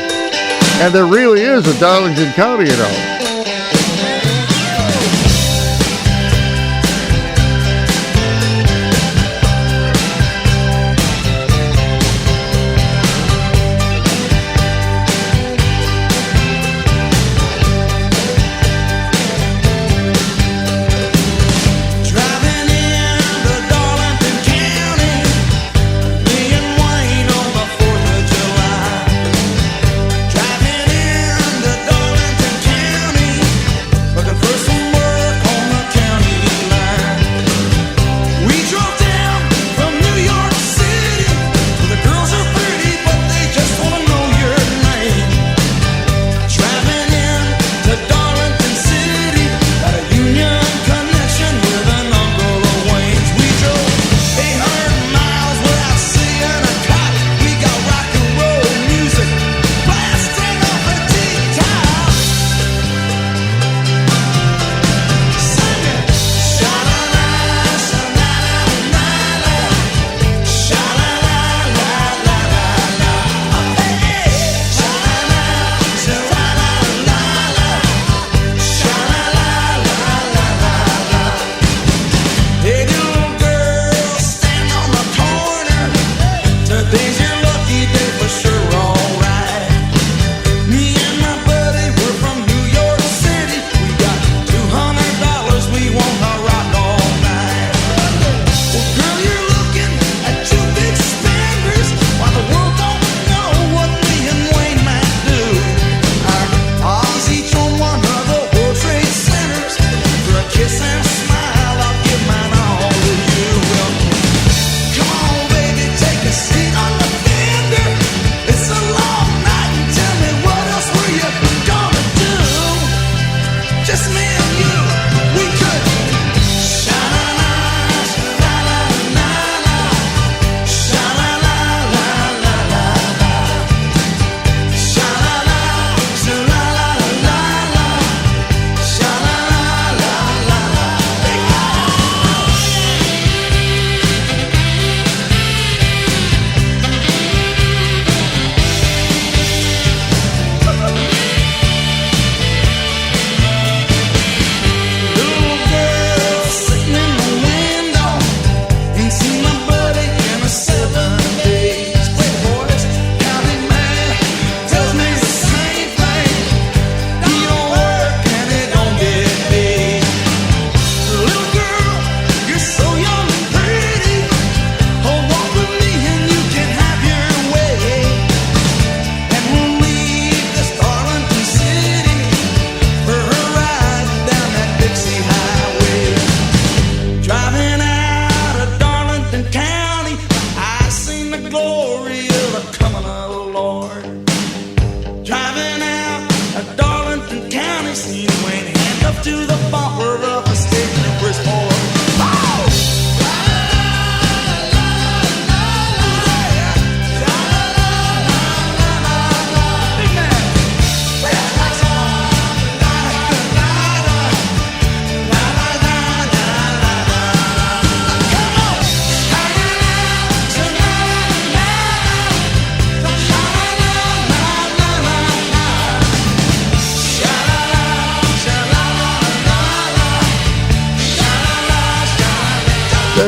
And there really is a Darlington County, you know. Driving into Darlington County, me and Wayne on the 4th of July. Driving into Darlington County.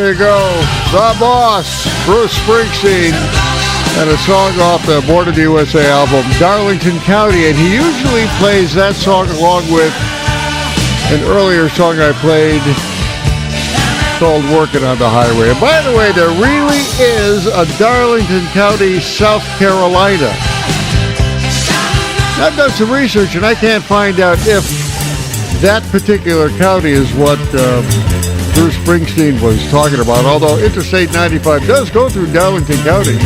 There you go. The Boss, Bruce Springsteen, and a song off the Born in the USA album, Darlington County. And he usually plays that song along with an earlier song I played called Working on the Highway. And by the way, there really is a Darlington County, South Carolina. I've done some research and I can't find out if that particular county is what Bruce Springsteen was talking about, although Interstate 95 does go through Darlington County.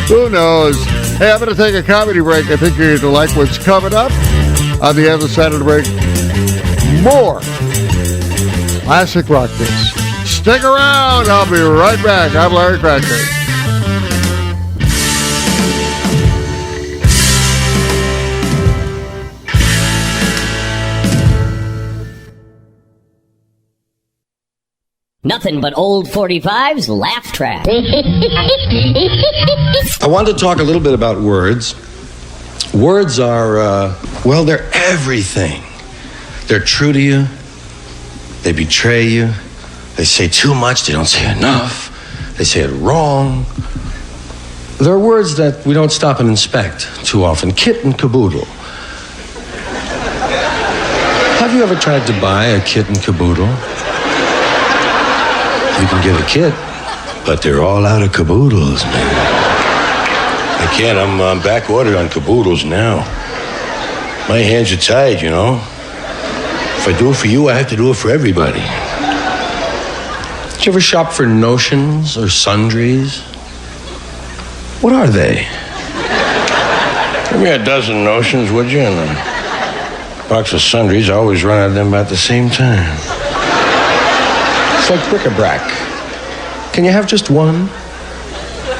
Who knows? Hey, I'm going to take a comedy break. I think you're going to like what's coming up. On the other side of the break, more classic rock hits. Stick around. I'll be right back. I'm Larry Kratka. Nothing but old 45's laugh track. I wanted to talk a little bit about words. Words are, well, they're everything. They're true to you. They betray you. They say too much. They don't say enough. They say it wrong. There are words that we don't stop and inspect too often. Kit and caboodle. Have you ever tried to buy a kit and caboodle? You can get a kit, but they're all out of caboodles, man. I can't. I'm back ordered on caboodles now. My hands are tied, you know. If I do it for you, I have to do it for everybody. Did you ever shop for notions or sundries? What are they? Give me a dozen notions, would you? And a box of sundries. I always run out of them about the same time. It's like bric-a-brac. Can you have just one?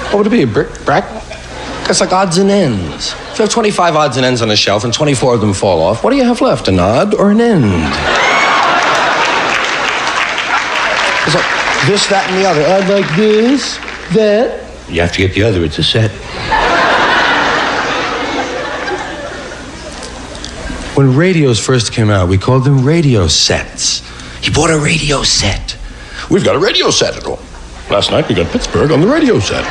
What would it be, a bric-brac? It's like odds and ends. If you have 25 odds and ends on a shelf and 24 of them fall off, what do you have left, an odd or an end? It's like this, that, and the other. I'd like this, that. You have to get the other, it's a set. When radios first came out, we called them radio sets. He bought a radio set. We've got a radio set at home. Last night we got Pittsburgh on the radio set.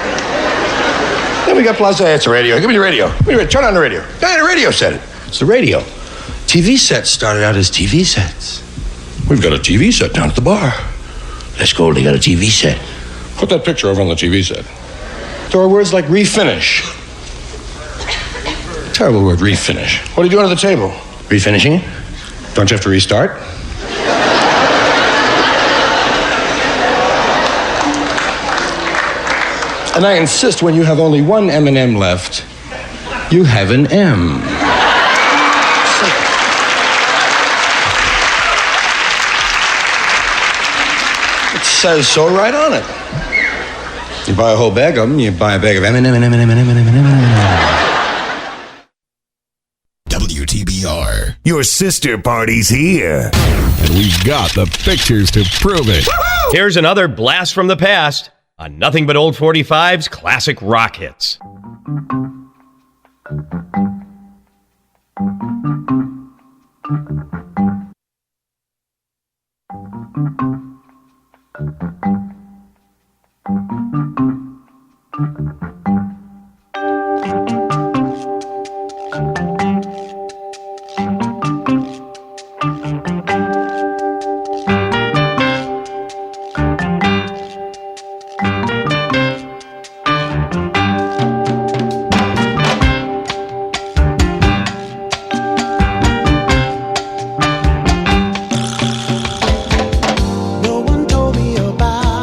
Then we got Plaza. It's a radio. Give me the radio. Turn on the radio. Hey, the radio set. It's the radio. TV sets started out as TV sets. We've got a TV set down at the bar. Let's go. They got a TV set. Put that picture over on the TV set. There are words like refinish. Terrible word, refinish. What are you doing at the table? Refinishing? Don't you have to restart? And I insist when you have only one M&M left, you have an M. It says so right on it. You buy a whole bag of them, you buy a bag of M&M. WTBR, your sister party's here. And we've got the pictures to prove it. Woo-hoo! Here's another blast from the past on Nothing But Old 45's classic rock hits. No one told me about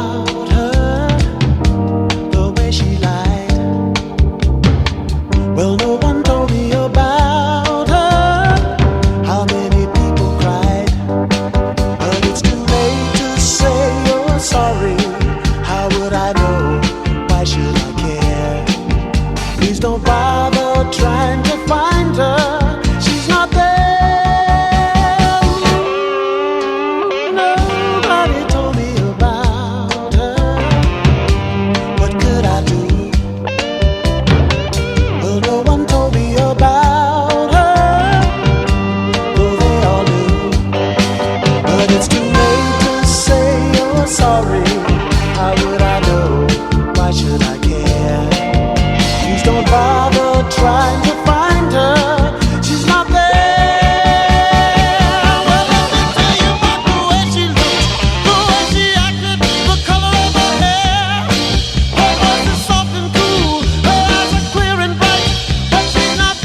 How would I know? Why should I care? Please don't bother trying to find her. She's not there. Well, let me tell you about the way she looks, the way she acted, the color of her hair. Her voice is soft and cool, her eyes are clear and bright, but she's not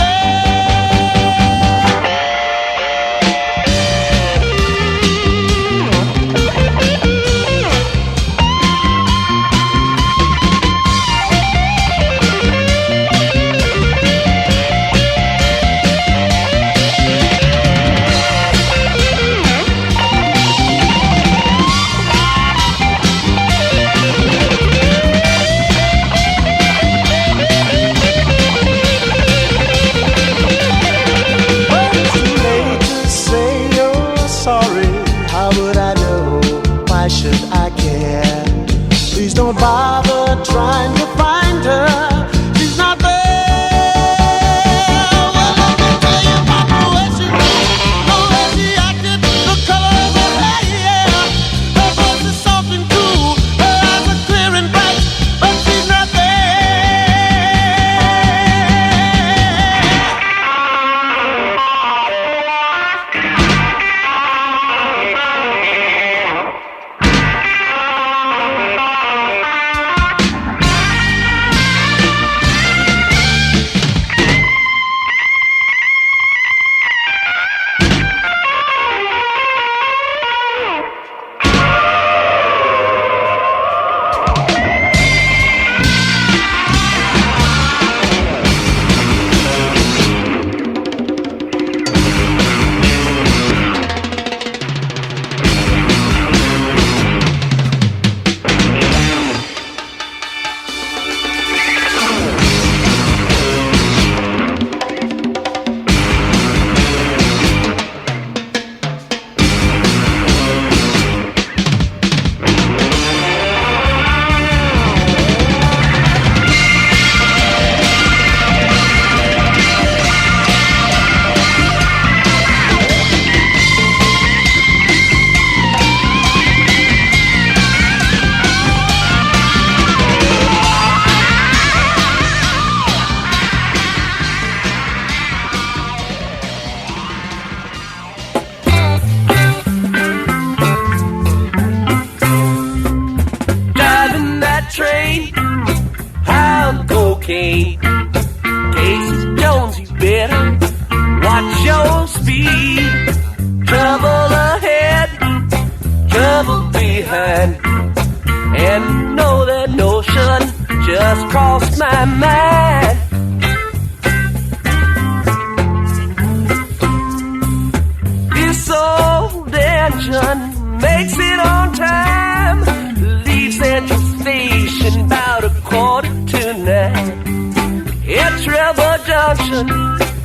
bother trying to find her. She's not there. Well, let me tell you about the way she looks, the way she acted, the color of her hair. Her voice is soft and cool, her eyes are clear and bright, but she's not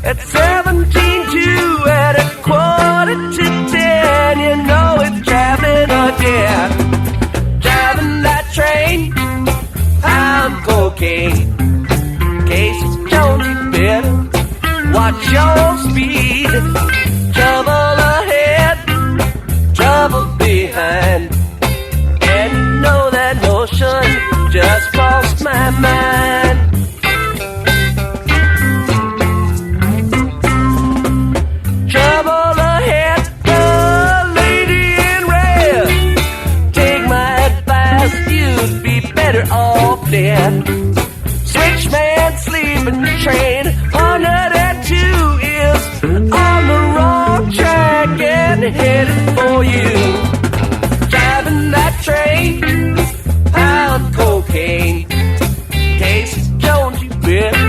at 17-2 at a 9:45, you know it's traveling again. Driving that train, pound cocaine. Casey Jones, you better watch your speed. Trouble ahead, trouble behind. And you know that notion just crossed my mind. Trouble ahead, the lady in red. Take my advice, you'd be better off dead. Switchman, sleeping train, 102 is on the wrong track and headed for you. Driving that train, pound cocaine. Casey Jones, you better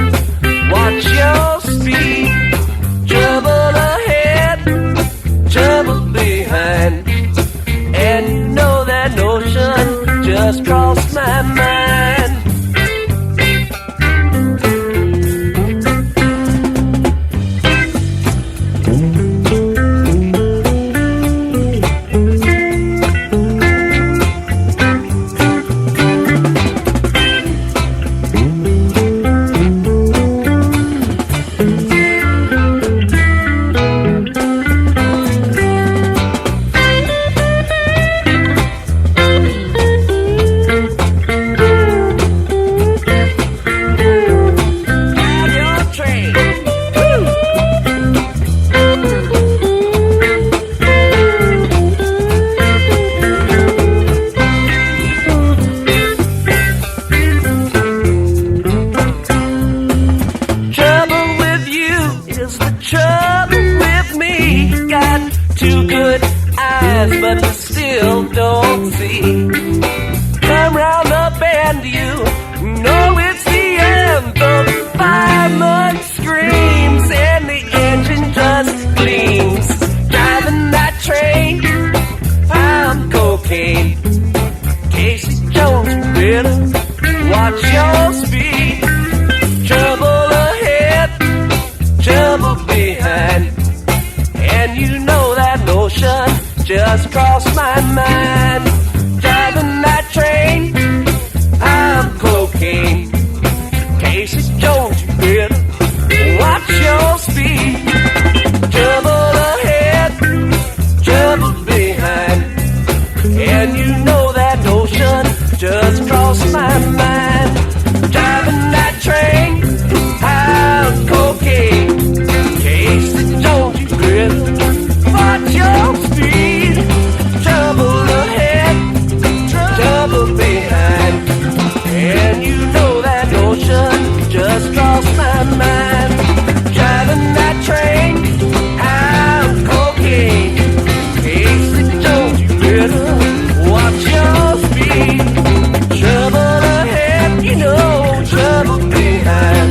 watch your speed. Trouble ahead, trouble behind. And you know that notion just crossed my mind. round the bend, you know it's the end. The fireman screams and the engine just gleams. Driving that train, I'm cocaine. Casey Jones, better watch your speed. Trouble ahead, trouble behind. And you know that notion just crossed my mind. Driving that train, I'm cocaine. Casey Jones, you better watch your speed. Trouble ahead, trouble behind. And you know that notion just crossed my mind. Driving that train, I'm cocaine. Casey Jones, you better watch your speed. Trouble ahead, trouble behind. And you know that notion just crossed my mind. Driving that train, I'm cocaine. Casey Jones, you better watch your speed. Trouble ahead, you know, trouble behind.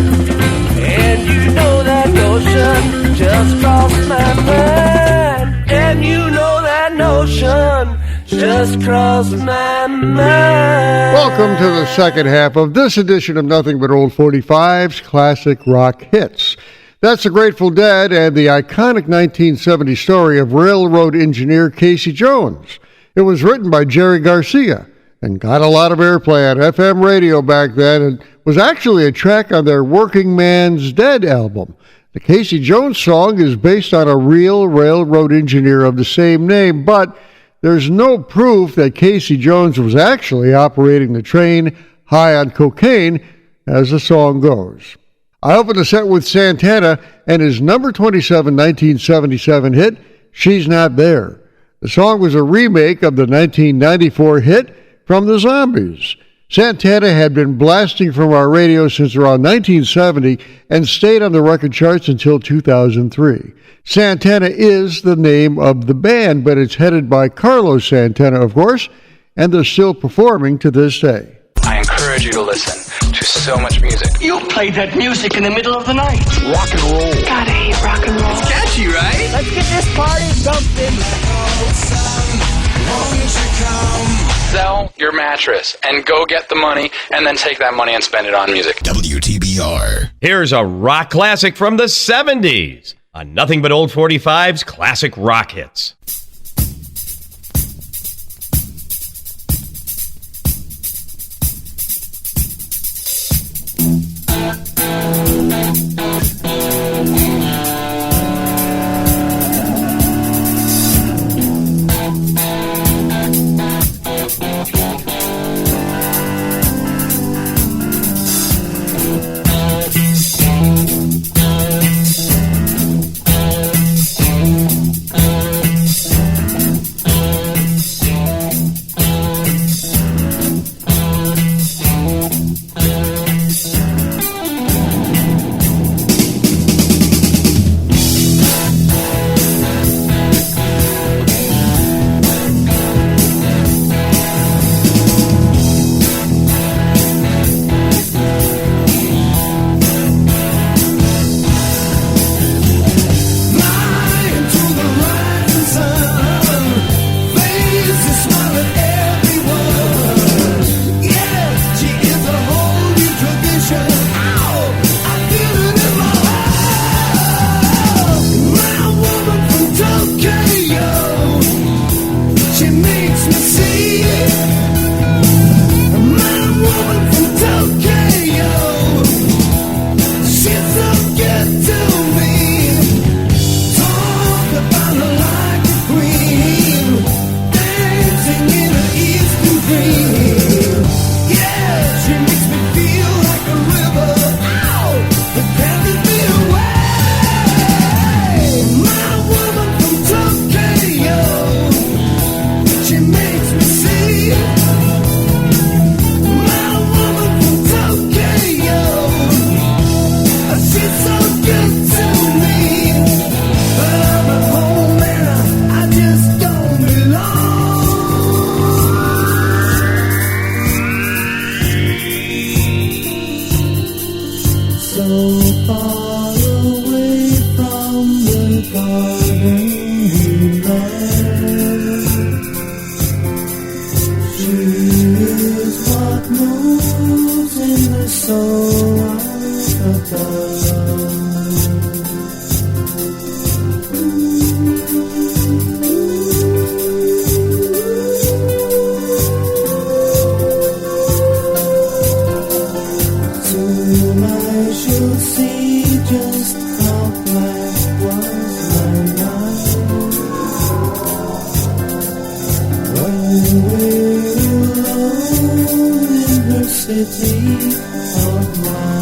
And you know that notion just crossed my mind. And you know that notion just crossed my mind. Welcome to the second half of this edition of Nothing But Old 45's Classic Rock Hits. That's the Grateful Dead and the iconic 1970 story of railroad engineer Casey Jones. It was written by Jerry Garcia and got a lot of airplay on FM radio back then and was actually a track on their Working Man's Dead album. The Casey Jones song is based on a real railroad engineer of the same name, but there's no proof that Casey Jones was actually operating the train high on cocaine, as the song goes. I opened the set with Santana and his number 27 1977 hit, She's Not There. The song was a remake of the 1994 hit from the Zombies. Santana had been blasting from our radio since around 1970 and stayed on the record charts until 2003. Santana is the name of the band, but it's headed by Carlos Santana, of course, and they're still performing to this day. I encourage you to listen to so much music. You played that music in the middle of the night. Rock and roll. Gotta hate rock and roll. It's catchy, right? Let's get this party jumping. Sell your mattress and go get the money and then take that money and spend it on music. WTBR. Here's a rock classic from the 70s on Nothing But Old 45's Classic Rock Hits. far away from the garden we love. She is what moves in the soul above. Soon I shall see just how black was my night. When we're alone in her city of mine.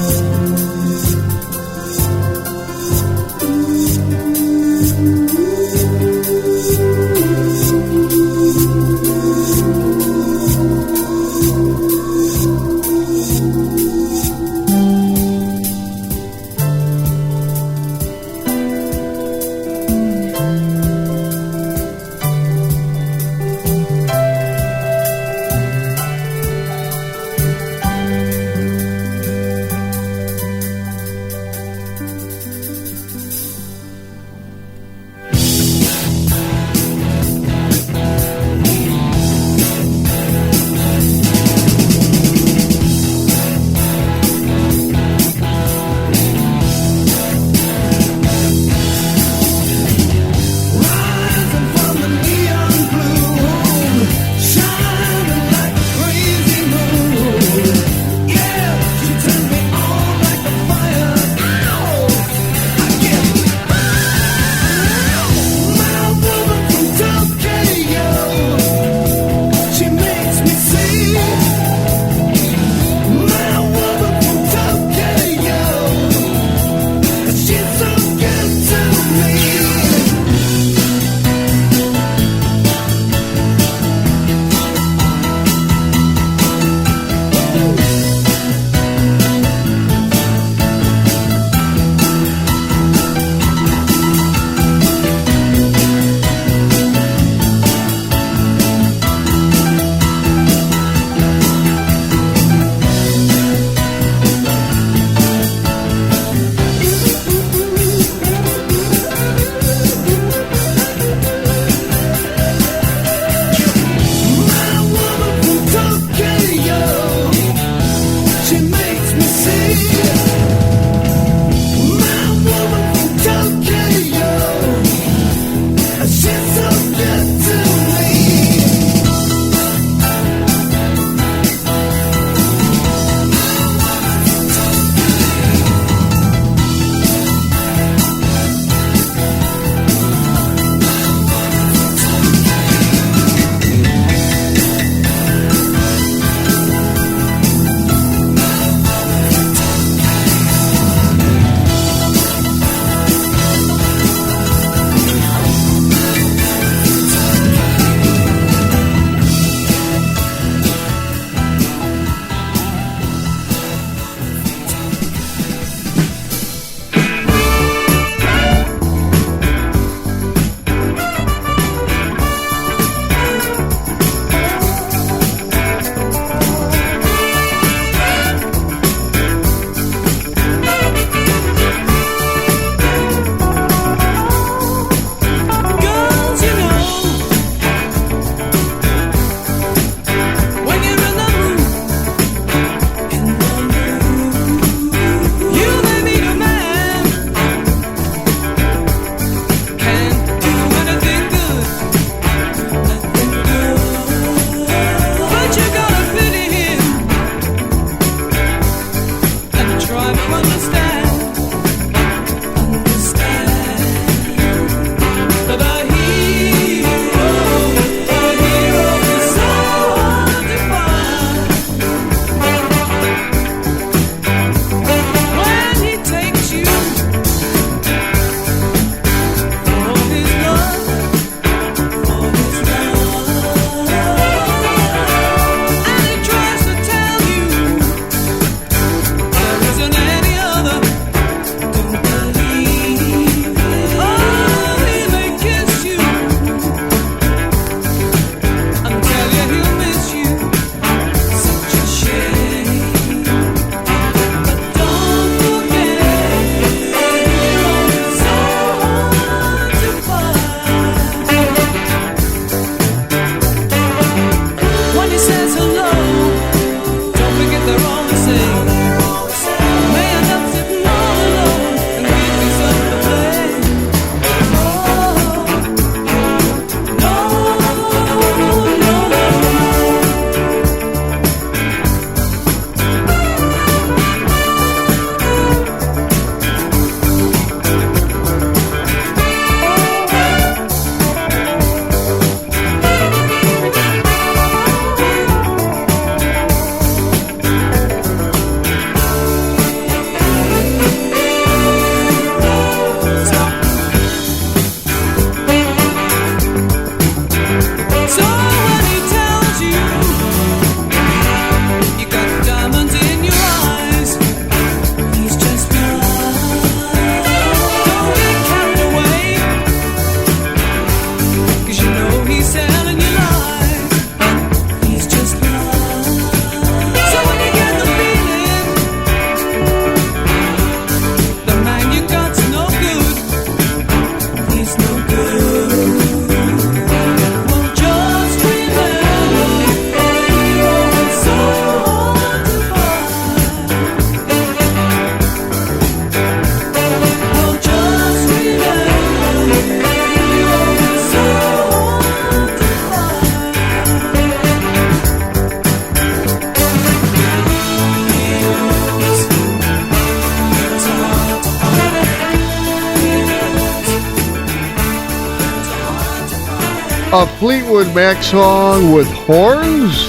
A Fleetwood Mac song with horns?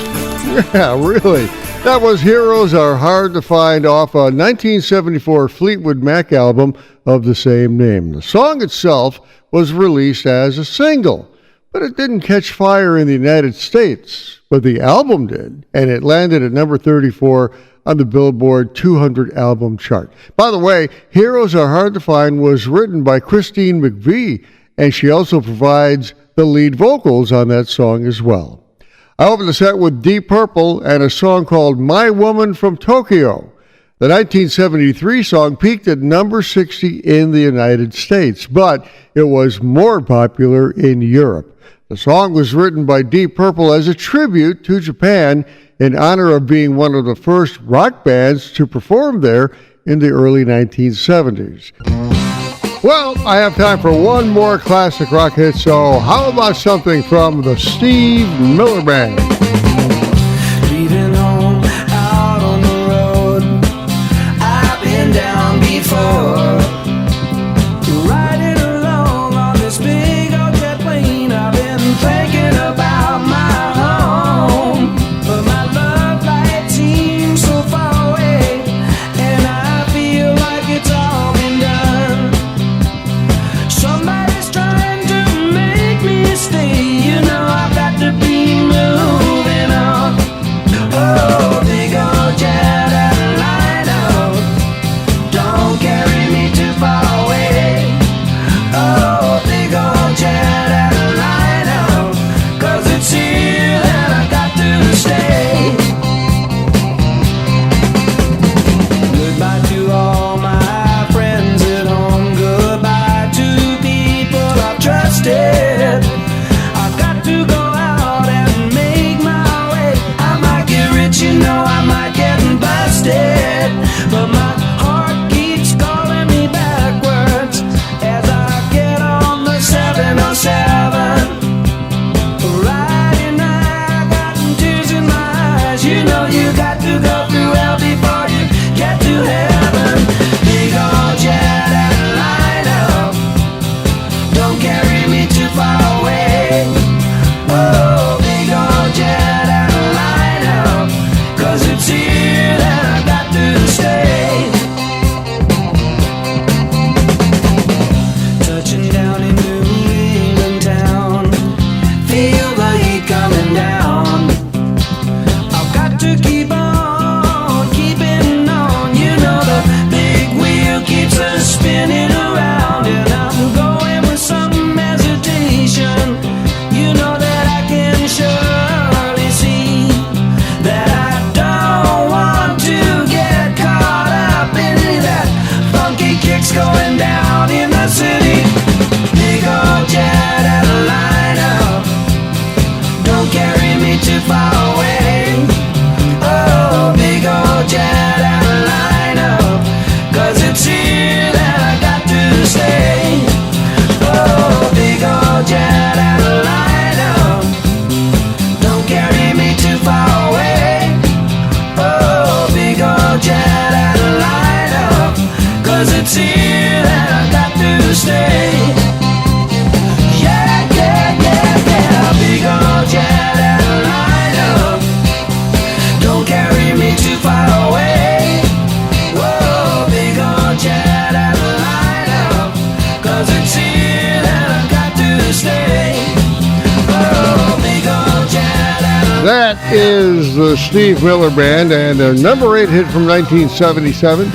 Yeah, really. That was Heroes Are Hard to Find off a 1974 Fleetwood Mac album of the same name. The song itself was released as a single, but it didn't catch fire in the United States. But the album did, and it landed at number 34 on the Billboard 200 album chart. By the way, Heroes Are Hard to Find was written by Christine McVie, and she also provides the lead vocals on that song as well. I opened the set with Deep Purple and a song called My Woman from Tokyo. The 1973 song peaked at number 60 in the United States, but it was more popular in Europe. The song was written by Deep Purple as a tribute to Japan in honor of being one of the first rock bands to perform there in the early 1970s. Well, I have time for one more classic rock hit, so how about something from the Steve Miller Band? Leaving home out on the road, I've been down before. Riding along on this big old jet plane, I've been thinking about my home. But my love light seems so far away, and I feel like it's all been done. Somebody's trying to make me stay, you know I've got to be moving on. Oh, big old jet airliner, don't carry me too far away. Oh, big old jet airliner, 'cause it's here that I got to stay. Goodbye to all my friends at home, goodbye to people I've trusted. I've got to go out and make my way. I might get rich, you know, I might get busted, but my heart keeps calling me backwards as I get on the 707. Riding, I got tears in my eyes. You know you got to go through hell before you get to heaven. Big old jet airliner, don't carry me too far away. Oh, big old jet airliner, 'cause it's here that I got to stay. Touching down in New England town, feel the heat coming down. I've got to keep on keeping on. You know the big wheel keeps us spinning around, and I'm going with some hesitation. You know that I can surely see that I don't want to get caught up in any of that funky kicks going down in the city. Big old jet airliner, don't carry me too far away. Oh, big old jet airliner, 'cause it's here that I got to stay. Oh, big old jet airliner, don't carry me too far away. Oh, big old jet airliner, 'cause it's here that I got to stay. Yeah, yeah, yeah, yeah, big old jet airliner, don't carry me too far away. Whoa, big old jet airliner, 'cause it's here that I got to stay. Oh, big old jet airliner. That is the Steve Miller Band and their number 8 hit from 1977,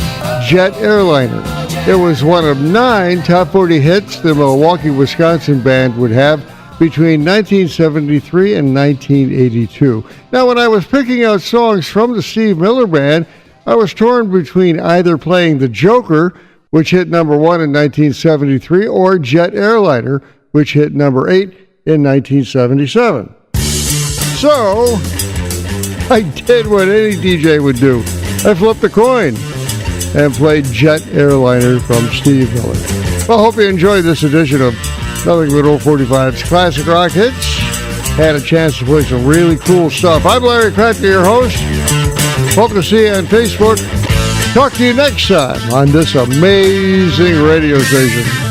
Jet Airliner. It was one of 9 top 40 hits the Milwaukee, Wisconsin band would have between 1973 and 1982. Now, when I was picking out songs from the Steve Miller Band, I was torn between either playing The Joker, which hit number 1 in 1973, or Jet Airliner, which hit number 8 in 1977. So, I did what any DJ would do. I flipped a coin and played Jet Airliner from Steve Miller. Well, I hope you enjoyed this edition of Nothing But Old 45's Classic Rock Hits. Had a chance to play some really cool stuff. I'm Larry Kratka, your host. Hope to see you on Facebook. Talk to you next time on this amazing radio station.